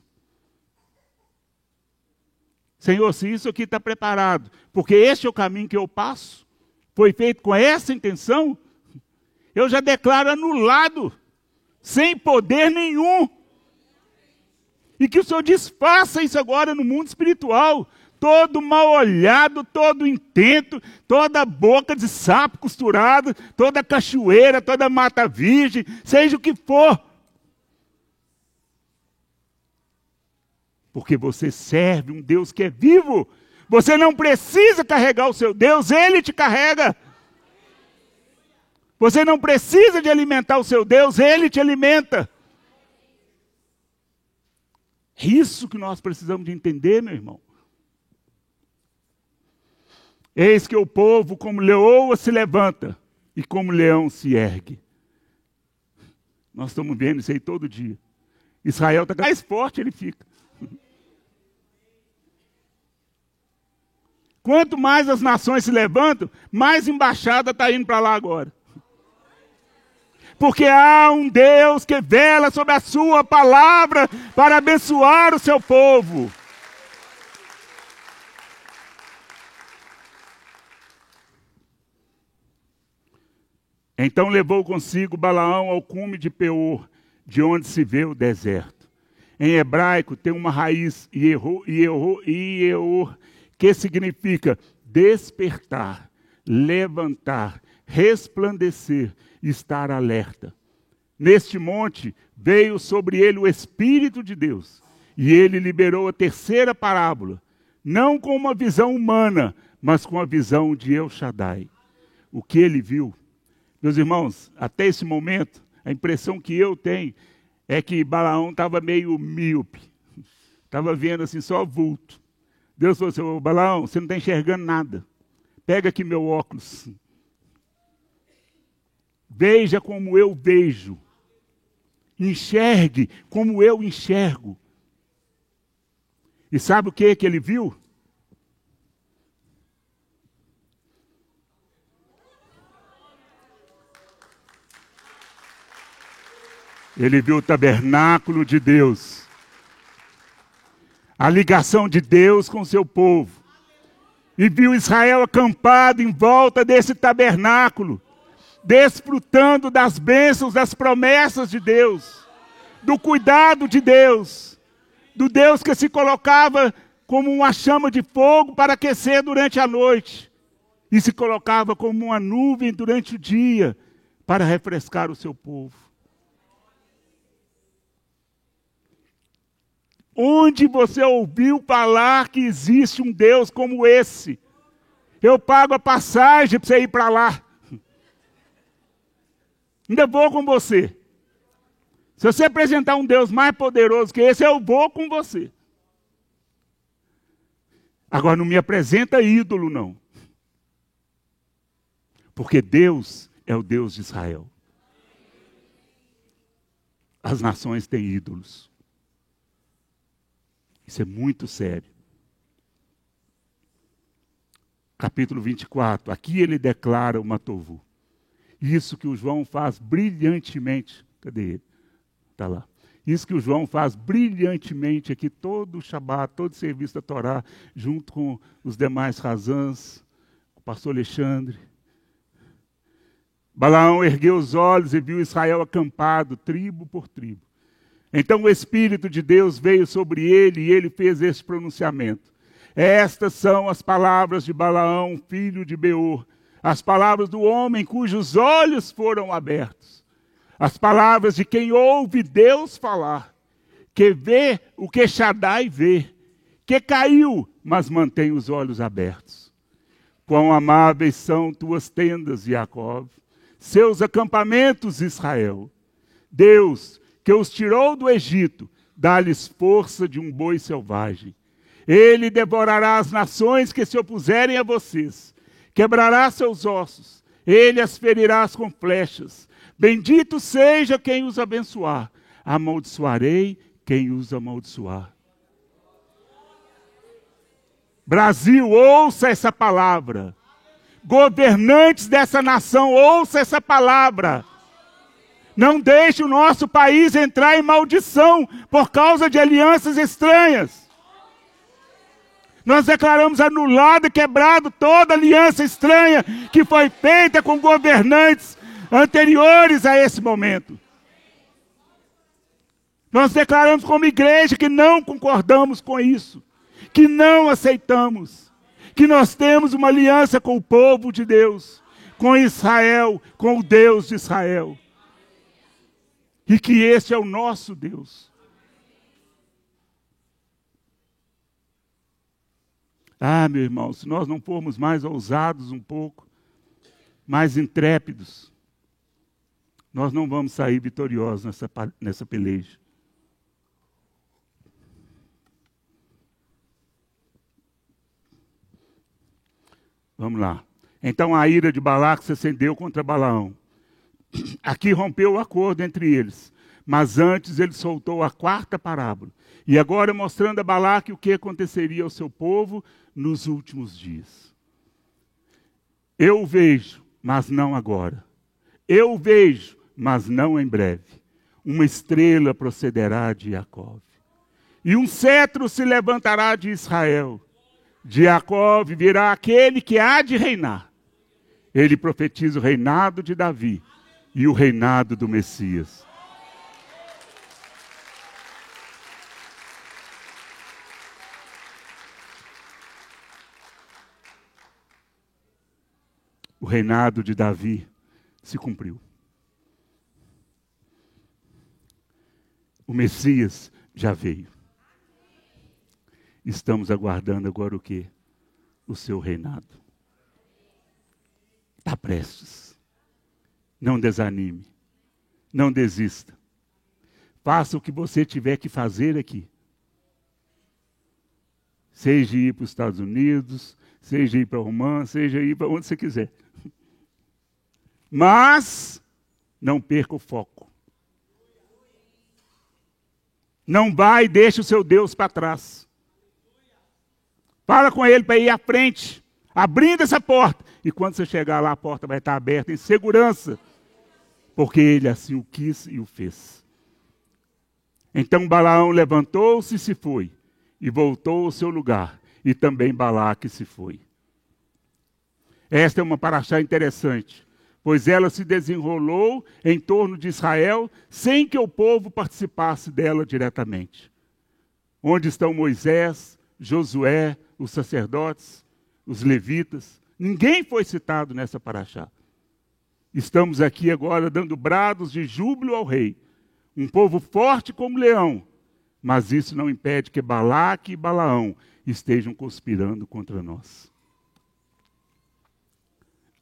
Senhor, se isso aqui está preparado, porque este é o caminho que eu passo, foi feito com essa intenção, eu já declaro anulado, sem poder nenhum. E que o Senhor desfaça isso agora no mundo espiritual. Todo mal olhado, todo intento, toda boca de sapo costurada, toda cachoeira, toda mata virgem, seja o que for. Porque você serve um Deus que é vivo. Você não precisa carregar o seu Deus, Ele te carrega. Você não precisa de alimentar o seu Deus, Ele te alimenta. É isso que nós precisamos de entender, meu irmão. Eis que o povo, como leoa, se levanta, e como leão se ergue. Nós estamos vendo isso aí todo dia. Israel está mais forte, ele fica. Quanto mais as nações se levantam, mais embaixada está indo para lá agora. Porque há um Deus que vela sobre a sua palavra para abençoar o seu povo. Então levou consigo Balaão ao cume de Peor, de onde se vê o deserto. Em hebraico tem uma raiz, Ieor, que significa despertar, levantar, resplandecer, estar alerta. Neste monte veio sobre ele o Espírito de Deus, e ele liberou a terceira parábola, não com uma visão humana, mas com a visão de El Shaddai. O que ele viu? Meus irmãos, até esse momento, a impressão que eu tenho é que Balaão estava meio míope, estava vendo assim só vulto. Deus falou assim: ô Balaão, você não está enxergando nada, pega aqui meu óculos, veja como eu vejo, enxergue como eu enxergo. E sabe o que ele viu? Ele viu o tabernáculo de Deus, a ligação de Deus com o seu povo, e viu Israel acampado em volta desse tabernáculo, desfrutando das bênçãos, das promessas de Deus, do cuidado de Deus, do Deus que se colocava como uma chama de fogo para aquecer durante a noite, e se colocava como uma nuvem durante o dia para refrescar o seu povo. Onde você ouviu falar que existe um Deus como esse? Eu pago a passagem para você ir para lá. Ainda vou com você. Se você apresentar um Deus mais poderoso que esse, eu vou com você. Agora não me apresenta ídolo, não. Porque Deus é o Deus de Israel. As nações têm ídolos. Isso é muito sério. Capítulo 24. Aqui ele declara o Matovu. Isso que o João faz brilhantemente. Cadê ele? Está lá. Isso que o João faz brilhantemente aqui, todo o Shabat, todo o serviço da Torá, junto com os demais razãs, o pastor Alexandre. Balaão ergueu os olhos e viu Israel acampado, tribo por tribo. Então o Espírito de Deus veio sobre ele e ele fez esse pronunciamento. Estas são as palavras de Balaão, filho de Beor, as palavras do homem cujos olhos foram abertos, as palavras de quem ouve Deus falar, que vê o que Shaddai vê, que caiu, mas mantém os olhos abertos. Quão amáveis são tuas tendas, Jacó, seus acampamentos, Israel. Deus, que os tirou do Egito, dá-lhes força de um boi selvagem. Ele devorará as nações que se opuserem a vocês, quebrará seus ossos, ele as ferirá com flechas. Bendito seja quem os abençoar, amaldiçoarei quem os amaldiçoar. Brasil, ouça essa palavra. Governantes dessa nação, ouça essa palavra. Não deixe o nosso país entrar em maldição por causa de alianças estranhas. Nós declaramos anulado e quebrado toda aliança estranha que foi feita com governantes anteriores a esse momento. Nós declaramos como igreja que não concordamos com isso, que não aceitamos, que nós temos uma aliança com o povo de Deus, com Israel, com o Deus de Israel. E que este é o nosso Deus. Ah, meu irmão, se nós não formos mais ousados um pouco, mais intrépidos, nós não vamos sair vitoriosos nessa peleja. Vamos lá. Então a ira de Balaque se acendeu contra Balaão. Aqui rompeu o acordo entre eles, mas antes ele soltou a quarta parábola. E agora mostrando a Balaque o que aconteceria ao seu povo nos últimos dias. Eu o vejo, mas não agora. Eu o vejo, mas não em breve. Uma estrela procederá de Jacó. E um cetro se levantará de Israel. De Jacó virá aquele que há de reinar. Ele profetiza o reinado de Davi e o reinado do Messias. O reinado de Davi se cumpriu. O Messias já veio. Estamos aguardando agora o quê? O seu reinado. Está prestes. Não desanime. Não desista. Faça o que você tiver que fazer aqui. Seja ir para os Estados Unidos, seja ir para a Romã, seja ir para onde você quiser. Mas não perca o foco. Não vai e deixe o seu Deus para trás. Fala com ele para ir à frente, abrindo essa porta. E quando você chegar lá, a porta vai estar aberta em segurança. Porque ele assim o quis e o fez. Então Balaão levantou-se e se foi. E voltou ao seu lugar. E também Balaque se foi. Esta é uma paraxá interessante. Pois ela se desenrolou em torno de Israel, sem que o povo participasse dela diretamente. Onde estão Moisés, Josué, os sacerdotes, os levitas? Ninguém foi citado nessa paraxá. Estamos aqui agora dando brados de júbilo ao rei. Um povo forte como leão. Mas isso não impede que Balaque e Balaão estejam conspirando contra nós.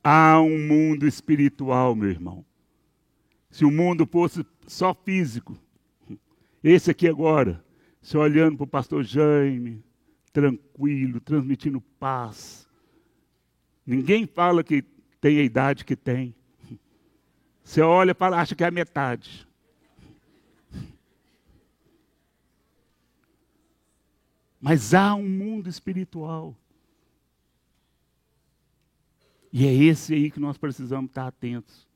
Há um mundo espiritual, meu irmão. Se o mundo fosse só físico, esse aqui agora, você olhando para o pastor Jaime, tranquilo, transmitindo paz. Ninguém fala que tem a idade que tem. Você olha e fala, acha que é a metade. Mas há um mundo espiritual. E é esse aí que nós precisamos estar atentos.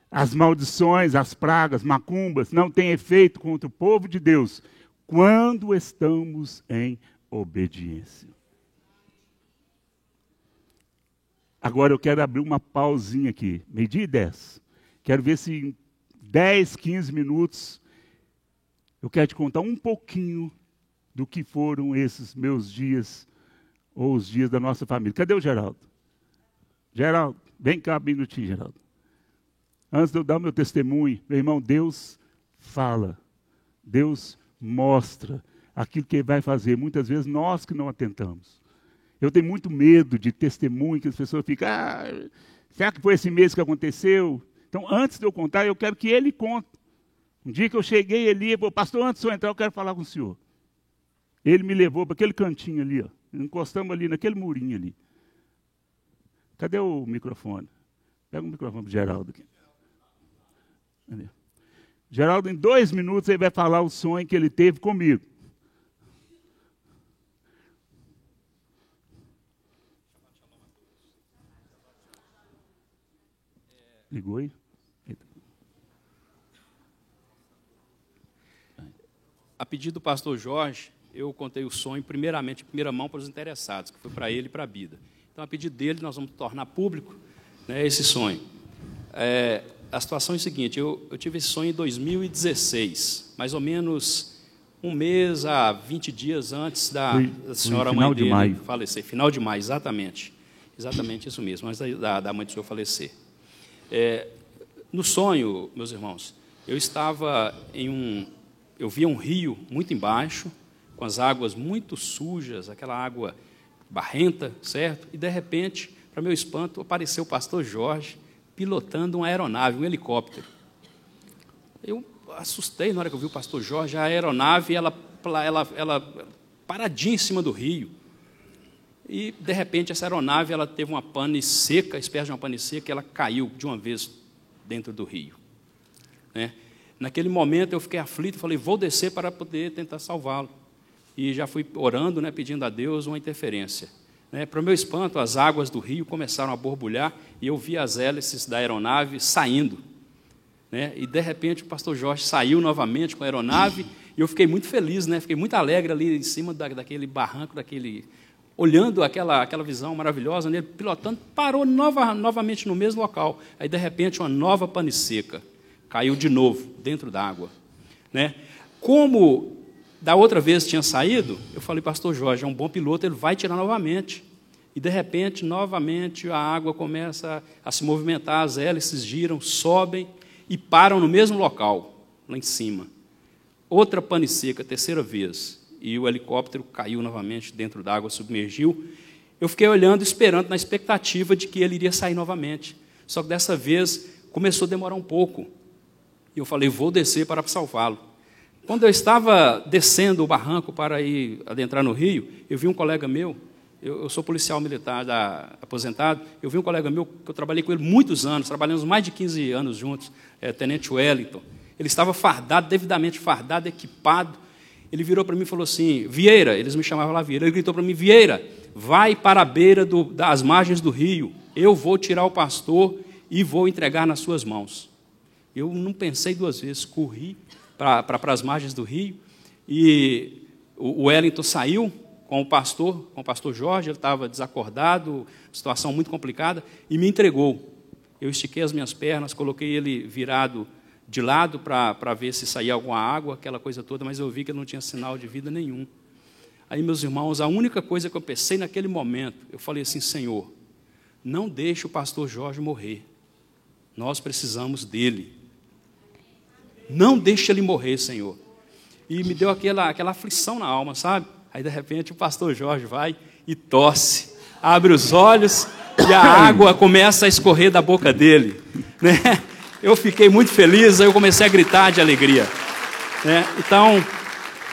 As maldições, as pragas, macumbas, não têm efeito contra o povo de Deus quando estamos em obediência. Agora eu quero abrir uma pausinha aqui, 12:10. Quero ver se em 10, 15 minutos eu quero te contar um pouquinho do que foram esses meus dias, ou os dias da nossa família. Cadê o Geraldo? Geraldo, vem cá um minutinho, Geraldo. Antes de eu dar o meu testemunho, meu irmão, Deus fala. Deus mostra aquilo que Ele vai fazer. Muitas vezes nós que não atentamos. Eu tenho muito medo de testemunho, que as pessoas ficam, será que foi esse mês que aconteceu? Então, antes de eu contar, eu quero que ele conte. Um dia que eu cheguei ali, ele falou, pastor, antes de eu entrar, eu quero falar com o senhor. Ele me levou para aquele cantinho ali, ó. Encostamos ali naquele murinho ali. Cadê o microfone? Pega o microfone para o Geraldo aqui. Cadê? Geraldo, em 2 minutos, ele vai falar o sonho que ele teve comigo. Ligou aí? A pedido do pastor Jorge, eu contei o sonho, primeiramente, em primeira mão, para os interessados, que foi para ele e para a Bida. Então, a pedido dele, nós vamos tornar público, né, esse sonho. A situação é a seguinte, eu tive esse sonho em 2016, mais ou menos um mês a 20 dias antes da senhora mãe dele falecer. Final de maio, exatamente. Exatamente isso mesmo, antes da mãe do senhor falecer. No sonho, meus irmãos, eu estava eu via um rio muito embaixo, com as águas muito sujas, aquela água barrenta, certo? E, de repente, para meu espanto, apareceu o pastor Jorge pilotando uma aeronave, um helicóptero. Eu assustei na hora que eu vi o pastor Jorge, a aeronave, ela paradinha em cima do rio. E, de repente, essa aeronave ela teve uma pane seca, espécie de uma pane seca, e ela caiu de uma vez dentro do rio. Né? Naquele momento, eu fiquei aflito, falei, vou descer para poder tentar salvá-lo. E já fui orando, né, pedindo a Deus uma interferência. Né? Para o meu espanto, as águas do rio começaram a borbulhar e eu vi as hélices da aeronave saindo. Né? E, de repente, o pastor Jorge saiu novamente com a aeronave e eu fiquei muito feliz, né? Fiquei muito alegre ali em cima daquele barranco, daquele olhando aquela visão maravilhosa, nele pilotando, parou novamente no mesmo local. Aí, de repente, uma nova pane seca caiu de novo dentro d'água, né? Como da outra vez tinha saído, eu falei, pastor Jorge, é um bom piloto, ele vai tirar novamente. E, de repente, novamente, a água começa a se movimentar, as hélices giram, sobem e param no mesmo local, lá em cima. Outra pane seca, terceira vez, e o helicóptero caiu novamente dentro d'água, submergiu. Eu fiquei olhando, esperando, na expectativa de que ele iria sair novamente. Só que dessa vez começou a demorar um pouco. E eu falei, vou descer para salvá-lo. Quando eu estava descendo o barranco para ir adentrar no rio, eu vi um colega meu, eu sou policial militar aposentado, eu vi um colega meu, que eu trabalhei com ele muitos anos, trabalhamos mais de 15 anos juntos, Tenente Wellington. Ele estava fardado, devidamente fardado, equipado. Ele virou para mim e falou assim, Vieira, eles me chamavam lá Vieira, ele gritou para mim, Vieira, vai para a beira das margens do rio, eu vou tirar o pastor e vou entregar nas suas mãos. Eu não pensei duas vezes, corri para as margens do rio, e o Wellington saiu com o pastor Jorge, ele estava desacordado, situação muito complicada, e me entregou. Eu estiquei as minhas pernas, coloquei ele virado de lado para ver se saía alguma água, aquela coisa toda, mas eu vi que ele não tinha sinal de vida nenhum. Aí, meus irmãos, a única coisa que eu pensei naquele momento, eu falei assim, Senhor, não deixe o pastor Jorge morrer, nós precisamos dele. Não deixe ele morrer, Senhor. E me deu aquela aflição na alma, sabe? Aí, de repente, o pastor Jorge vai e tosse, abre os olhos e a água começa a escorrer da boca dele, né? Eu fiquei muito feliz, aí eu comecei a gritar de alegria, né? Então,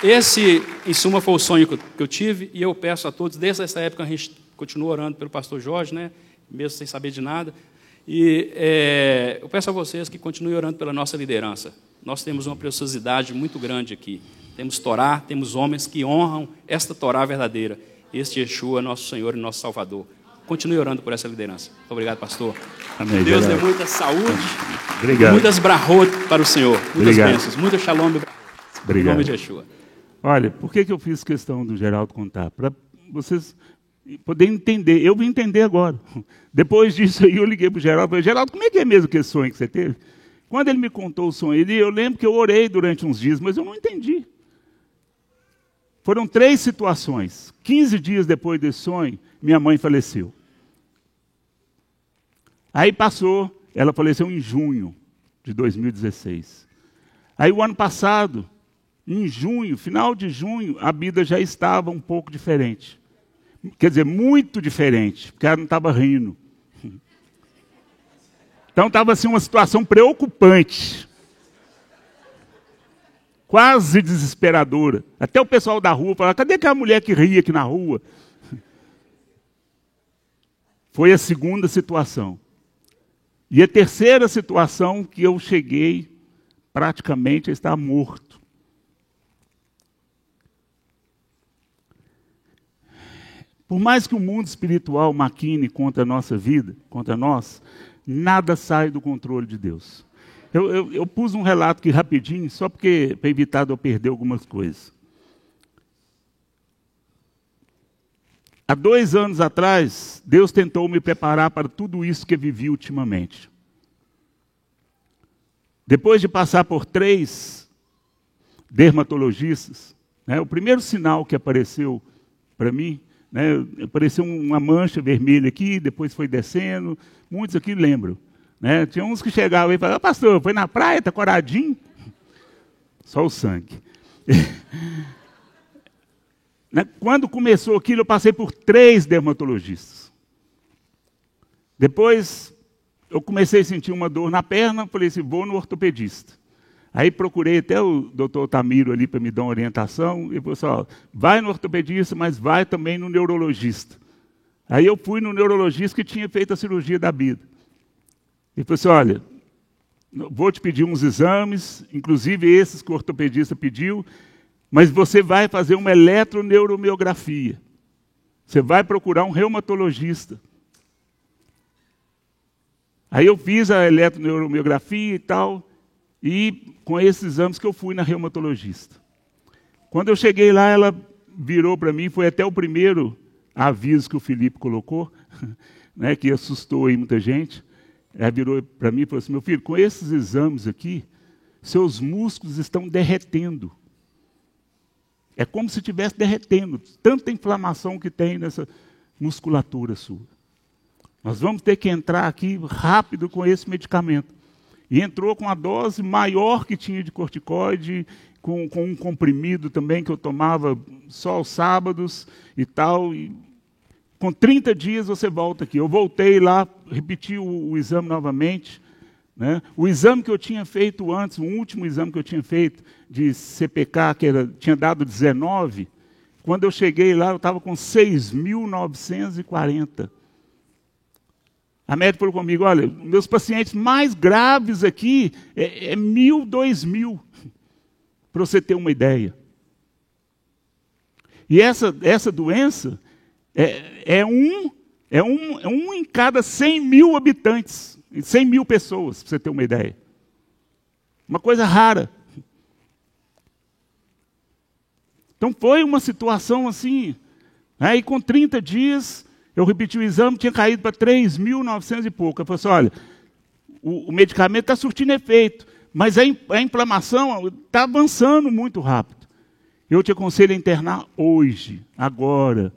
esse, em suma, foi o sonho que eu tive, e eu peço a todos, desde essa época a gente continua orando pelo pastor Jorge, né? Mesmo sem saber de nada, e eu peço a vocês que continuem orando pela nossa liderança. Nós temos uma preciosidade muito grande aqui. Temos Torá, temos homens que honram esta Torá verdadeira. Este Yeshua, nosso Senhor e nosso Salvador. Continue orando por essa liderança. Muito obrigado, pastor. Amém. Deus dê muita saúde. Obrigado. Muitas brahot para o Senhor. Muitas bênçãos. Muita shalom. Obrigado. Em nome de Yeshua. Olha, por que eu fiz questão do Geraldo contar? Para vocês poderem entender. Eu vim entender agora. Depois disso aí, eu liguei para o Geraldo e falei, Geraldo, como é que é mesmo esse sonho que você teve? Quando ele me contou o sonho, eu lembro que eu orei durante uns dias, mas eu não entendi. Foram 3 situações. 15 dias depois desse sonho, minha mãe faleceu. Aí passou, ela faleceu em junho de 2016. Aí o ano passado, em junho, final de junho, a vida já estava um pouco diferente. Quer dizer, muito diferente, porque ela não estava rindo. Então estava assim uma situação preocupante. Quase desesperadora. Até o pessoal da rua falava, cadê aquela mulher que ria aqui na rua? Foi a segunda situação. E a terceira situação que eu cheguei praticamente a estar morto. Por mais que o mundo espiritual maquine contra a nossa vida, contra nós, nada sai do controle de Deus. Eu pus um relato aqui rapidinho, só para evitar de eu perder algumas coisas. Há 2 anos atrás, Deus tentou me preparar para tudo isso que eu vivi ultimamente. Depois de passar por 3 dermatologistas, né, o primeiro sinal que apareceu para mim, né, apareceu uma mancha vermelha aqui, depois foi descendo, muitos aqui lembram. Né? Tinha uns que chegavam e falavam, pastor, foi na praia, está coradinho? Só o sangue. Quando começou aquilo, eu passei por 3 dermatologistas. Depois, eu comecei a sentir uma dor na perna, falei assim, vou no ortopedista. Aí procurei até o doutor Tamiro ali para me dar uma orientação, e falou assim, ó, vai no ortopedista, mas vai também no neurologista. Aí eu fui no neurologista que tinha feito a cirurgia da vida. Ele falou assim, olha, vou te pedir uns exames, inclusive esses que o ortopedista pediu, mas você vai fazer uma eletroneuromiografia. Você vai procurar um reumatologista. Aí eu fiz a eletroneuromiografia e tal, e com esses exames que eu fui na reumatologista. Quando eu cheguei lá, ela virou para mim, foi até o primeiro aviso que o Felipe colocou, né, que assustou aí muita gente. Ela virou para mim e falou assim: meu filho, com esses exames aqui, seus músculos estão derretendo. É como se estivesse derretendo, tanta inflamação que tem nessa musculatura sua. Nós vamos ter que entrar aqui rápido com esse medicamento. E entrou com a dose maior que tinha de corticoide, com um comprimido também que eu tomava só aos sábados e tal. E com 30 dias você volta aqui. Eu voltei lá, repeti o exame novamente. Né? O exame que eu tinha feito antes, o último exame que eu tinha feito de CPK, tinha dado 19, quando eu cheguei lá eu estava com 6.940. A médica falou comigo: olha, meus pacientes mais graves aqui é 1.000, 2.000, para você ter uma ideia. E essa doença é um em cada 100.000 habitantes, 100.000 pessoas, para você ter uma ideia. Uma coisa rara. Então foi uma situação assim. Aí com 30 dias, eu repeti o exame, tinha caído para 3.900 e pouco. Eu falei assim: olha, o medicamento está surtindo efeito, mas a inflamação está avançando muito rápido. Eu te aconselho a internar hoje, agora,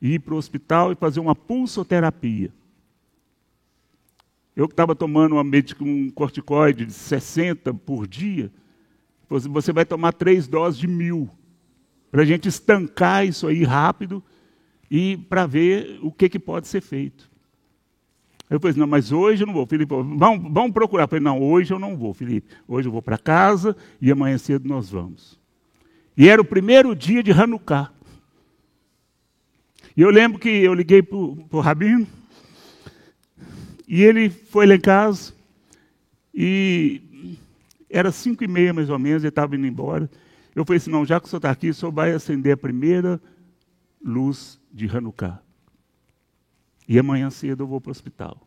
e ir para o hospital e fazer uma pulsoterapia. Eu que estava tomando um corticoide de 60 por dia, você vai tomar 3 doses de 1.000, para a gente estancar isso aí rápido e para ver o que pode ser feito. Eu falei: não, mas hoje eu não vou. Felipe, vamos procurar. Eu falei: não, hoje eu não vou, Felipe. Hoje eu vou para casa e amanhã cedo nós vamos. E era o primeiro dia de Hanukkah. E eu lembro que eu liguei para o Rabino, e ele foi lá em casa, e era 5h30 mais ou menos, ele estava indo embora. Eu falei assim: não, já que o senhor está aqui, o senhor vai acender a primeira luz de Hanukkah. E amanhã cedo eu vou para o hospital.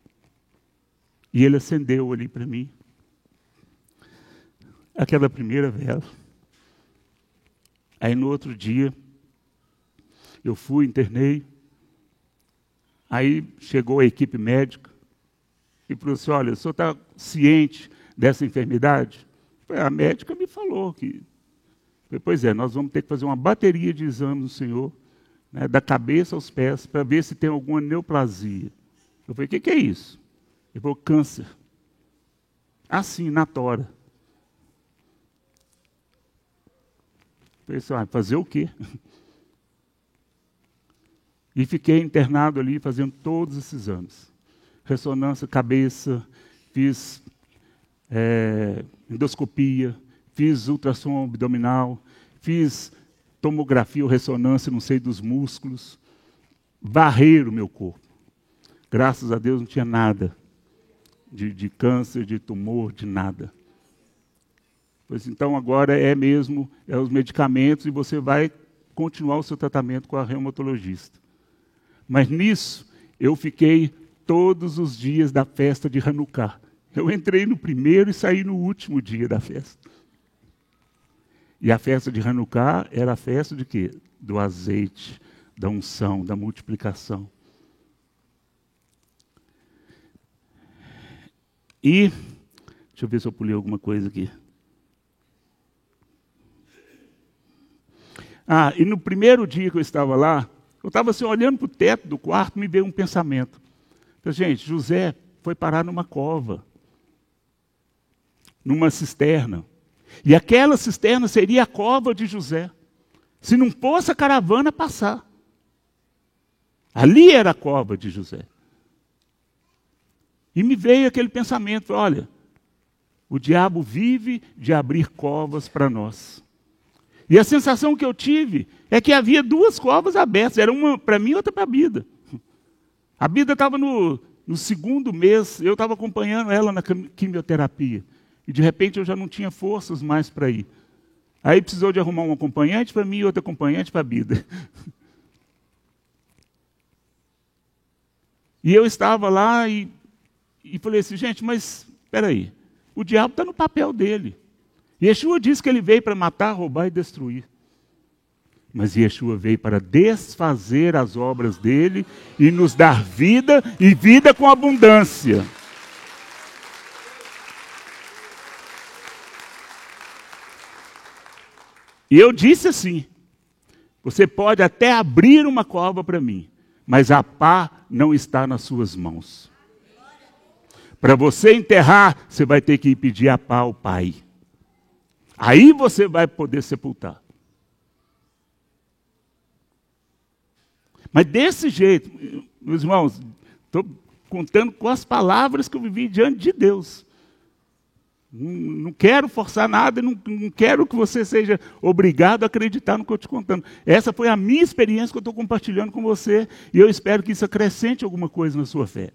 E ele acendeu ali para mim aquela primeira vela. Aí no outro dia, eu fui, internei. Aí chegou a equipe médica e falou assim: olha, o senhor está ciente dessa enfermidade? A médica me falou que... Pois é, nós vamos ter que fazer uma bateria de exames no senhor, né, da cabeça aos pés, para ver se tem alguma neoplasia. Eu falei: o que é isso? Ele falou: câncer. Assim, na tora. Eu falei assim: fazer o quê? E fiquei internado ali, fazendo todos esses exames. Ressonância, cabeça, fiz endoscopia, fiz ultrassom abdominal, fiz tomografia ou ressonância, não sei, dos músculos. Varreram o meu corpo. Graças a Deus não tinha nada de câncer, de tumor, de nada. Pois então agora mesmo os medicamentos e você vai continuar o seu tratamento com a reumatologista. Mas nisso eu fiquei todos os dias da festa de Hanukkah. Eu entrei no primeiro e saí no último dia da festa. E a festa de Hanukkah era a festa de quê? Do azeite, da unção, da multiplicação. E, deixa eu ver se eu pulei alguma coisa aqui. E no primeiro dia que eu estava lá, eu estava assim, olhando para o teto do quarto, me veio um pensamento. Falei: gente, José foi parar numa cova, numa cisterna. E aquela cisterna seria a cova de José, se não fosse a caravana passar. Ali era a cova de José. E me veio aquele pensamento: olha, o diabo vive de abrir covas para nós. E a sensação que eu tive é que havia 2 covas abertas, era uma para mim e outra para a Bida. A Bida estava no 2º mês, eu estava acompanhando ela na quimioterapia. E de repente eu já não tinha forças mais para ir. Aí precisou de arrumar um acompanhante para mim e outro acompanhante para a Bida. E eu estava lá e falei assim: gente, mas espera aí, o diabo está no papel dele. Yeshua disse que ele veio para matar, roubar e destruir. Mas Yeshua veio para desfazer as obras dele e nos dar vida, e vida com abundância. E eu disse assim: você pode até abrir uma cova para mim, mas a pá não está nas suas mãos. Para você enterrar, você vai ter que ir pedir a pá ao Pai. Aí você vai poder sepultar. Mas desse jeito, meus irmãos, estou contando com as palavras que eu vivi diante de Deus. Não quero forçar nada, não quero que você seja obrigado a acreditar no que eu estou te contando. Essa foi a minha experiência que eu estou compartilhando com você, e eu espero que isso acrescente alguma coisa na sua fé.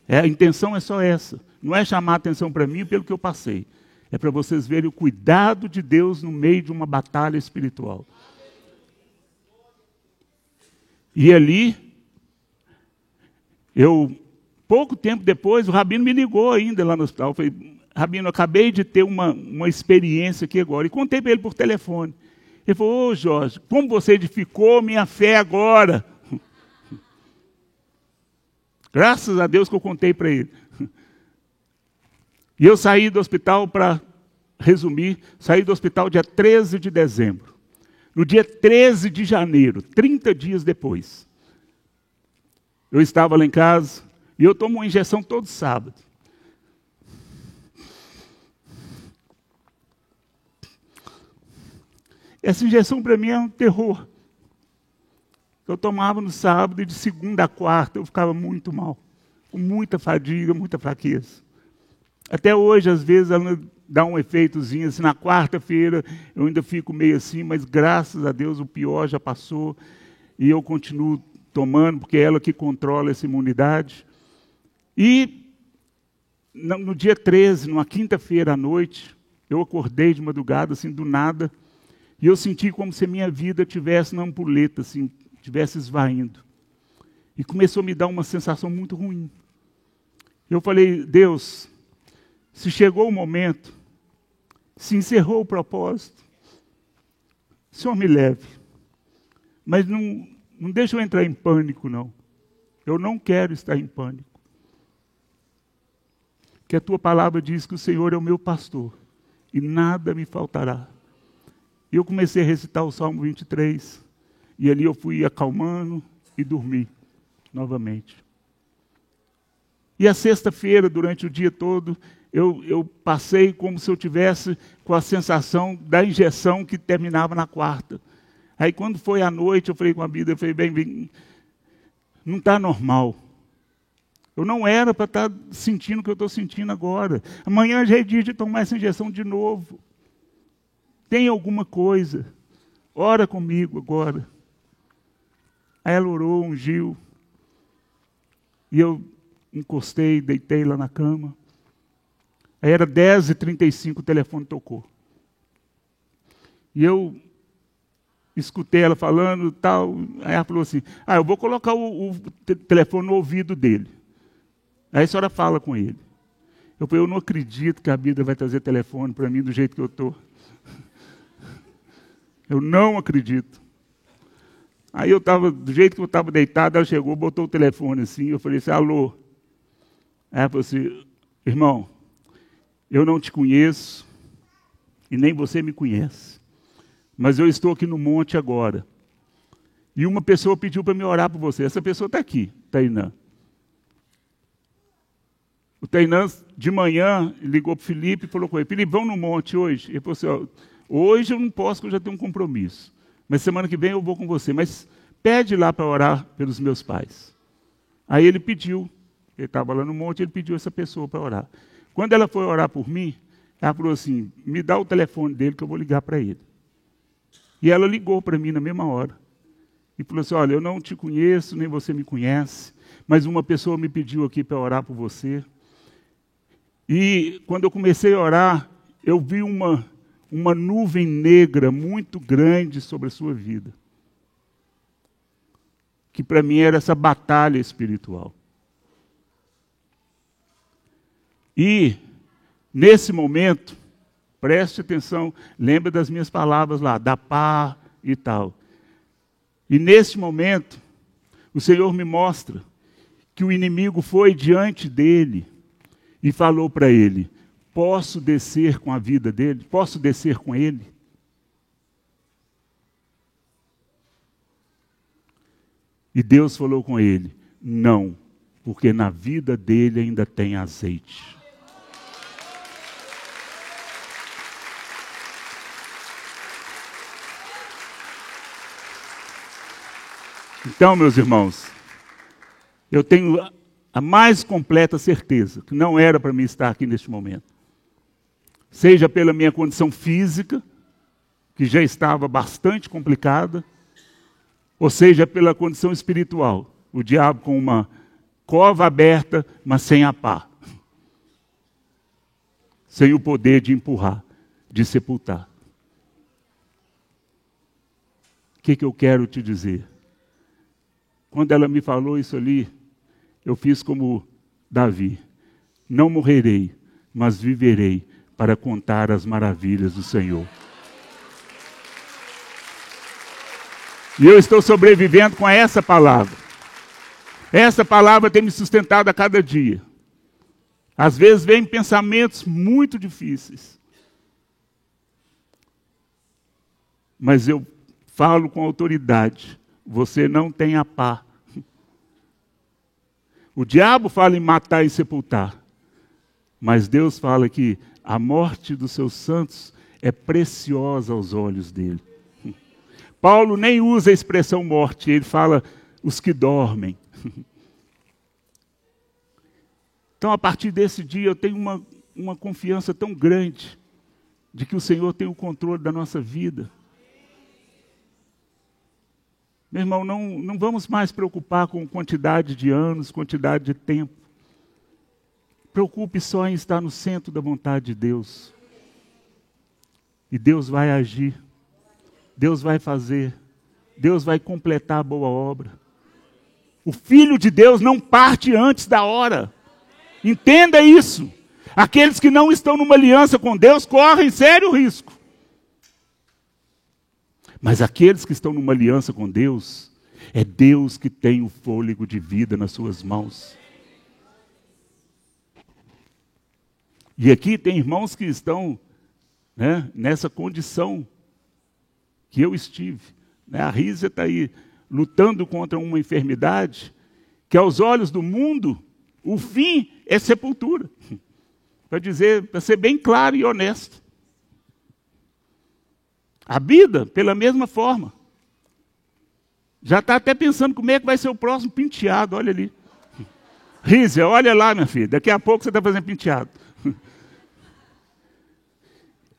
A intenção é só essa, não é chamar a atenção para mim pelo que eu passei. É para vocês verem o cuidado de Deus no meio de uma batalha espiritual. E ali, pouco tempo depois, o Rabino me ligou ainda lá no hospital. Eu falei: Rabino, eu acabei de ter uma experiência aqui agora. E contei para ele por telefone. Ele falou: ô Jorge, como você edificou minha fé agora. Graças a Deus que eu contei para ele. E eu saí do hospital, para resumir, saí do hospital dia 13 de dezembro. No dia 13 de janeiro, 30 dias depois, eu estava lá em casa e eu tomo uma injeção todo sábado. Essa injeção para mim é um terror. Eu tomava no sábado e de segunda a quarta eu ficava muito mal, com muita fadiga, muita fraqueza. Até hoje, às vezes, ela dá um efeitozinho, assim, na quarta-feira eu ainda fico meio assim, mas graças a Deus o pior já passou e eu continuo tomando, porque é ela que controla essa imunidade. E no dia 13, numa quinta-feira à noite, eu acordei de madrugada, assim, do nada, e eu senti como se a minha vida estivesse na ampulheta, assim, estivesse esvaindo. E começou a me dar uma sensação muito ruim. Eu falei: Deus, se chegou o momento, se encerrou o propósito, o Senhor me leve. Mas não deixa eu entrar em pânico, não. Eu não quero estar em pânico. Que a tua palavra diz que o Senhor é o meu pastor e nada me faltará. E eu comecei a recitar o Salmo 23, e ali eu fui acalmando e dormi novamente. E a sexta-feira, durante o dia todo, eu passei como se eu tivesse com a sensação da injeção que terminava na quarta. Aí quando foi à noite, eu falei com a Bíblia, eu falei: bem, não está normal. Eu não era para estar sentindo o que eu estou sentindo agora. Amanhã já é dia de tomar essa injeção de novo. Tem alguma coisa. Ora comigo agora. Aí ela orou, ungiu. E eu encostei, deitei lá na cama. Aí era 10h35, o telefone tocou. E eu escutei ela falando tal. Aí ela falou assim: eu vou colocar o telefone no ouvido dele. Aí a senhora fala com ele. Eu falei: eu não acredito que a Bíblia vai trazer telefone para mim do jeito que eu estou. Eu não acredito. Aí eu estava, do jeito que eu estava deitado, ela chegou, botou o telefone assim, eu falei assim: alô. Aí ela falou assim: irmão, eu não te conheço e nem você me conhece, mas eu estou aqui no monte agora. E uma pessoa pediu para me orar por você. Essa pessoa está aqui, Tainã. O Tainã, de manhã, ligou para o Felipe e falou com ele: Felipe, vamos no monte hoje? Ele falou assim: hoje eu não posso, porque eu já tenho um compromisso. Mas semana que vem eu vou com você. Mas pede lá para orar pelos meus pais. Aí ele pediu. Ele estava lá no monte, ele pediu essa pessoa para orar. Quando ela foi orar por mim, ela falou assim: me dá o telefone dele que eu vou ligar para ele. E ela ligou para mim na mesma hora. E falou assim: olha, eu não te conheço, nem você me conhece, mas uma pessoa me pediu aqui para orar por você. E quando eu comecei a orar, eu vi uma nuvem negra muito grande sobre a sua vida. Que para mim era essa batalha espiritual. E, nesse momento, preste atenção, lembra das minhas palavras lá, da pá e tal. E neste momento, o Senhor me mostra que o inimigo foi diante dele e falou para ele: posso descer com a vida dele? Posso descer com ele? E Deus falou com ele: não, porque na vida dele ainda tem azeite. Então, meus irmãos, eu tenho a mais completa certeza que não era para mim estar aqui neste momento. Seja pela minha condição física, que já estava bastante complicada, ou seja pela condição espiritual. O diabo com uma cova aberta, mas sem a pá. Sem o poder de empurrar, de sepultar. O que eu quero te dizer? Quando ela me falou isso ali, eu fiz como Davi: não morrerei, mas viverei para contar as maravilhas do Senhor. E eu estou sobrevivendo com essa palavra. Essa palavra tem me sustentado a cada dia. Às vezes vem pensamentos muito difíceis. Mas eu falo com autoridade: você não tem a pá. O diabo fala em matar e sepultar. Mas Deus fala que a morte dos seus santos é preciosa aos olhos dele. Paulo nem usa a expressão morte, ele fala os que dormem. Então, a partir desse dia, eu tenho uma confiança tão grande de que o Senhor tem o controle da nossa vida. Meu irmão, não vamos mais preocupar com quantidade de anos, quantidade de tempo. Preocupe só em estar no centro da vontade de Deus. E Deus vai agir. Deus vai fazer. Deus vai completar a boa obra. O Filho de Deus não parte antes da hora. Entenda isso. Aqueles que não estão numa aliança com Deus correm sério risco. Mas aqueles que estão numa aliança com Deus, é Deus que tem o fôlego de vida nas suas mãos. E aqui tem irmãos que estão, né, nessa condição que eu estive. Né? A Rízia está aí lutando contra uma enfermidade que aos olhos do mundo, o fim é sepultura. Para ser bem claro e honesto. A Bida, pela mesma forma. Já está até pensando como é que vai ser o próximo penteado, olha ali. Rízia, olha lá, minha filha, daqui a pouco você está fazendo penteado.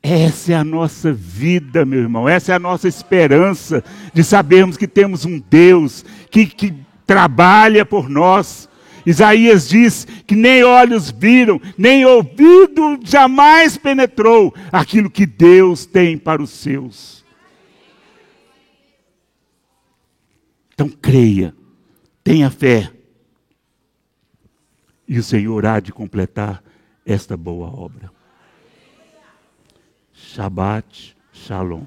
Essa é a nossa vida, meu irmão, essa é a nossa esperança de sabermos que temos um Deus que trabalha por nós. Isaías diz que nem olhos viram, nem ouvido jamais penetrou aquilo que Deus tem para os seus. Então creia, tenha fé, e o Senhor há de completar esta boa obra. Shabbat Shalom.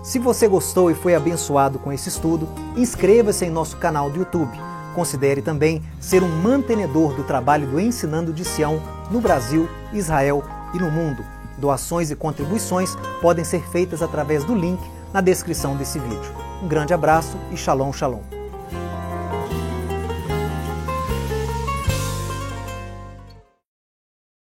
Se você gostou e foi abençoado com esse estudo, inscreva-se em nosso canal do YouTube. Considere também ser um mantenedor do trabalho do Ensinando de Sião no Brasil, Israel e no mundo. Doações e contribuições podem ser feitas através do link na descrição desse vídeo. Um grande abraço e Shalom, Shalom.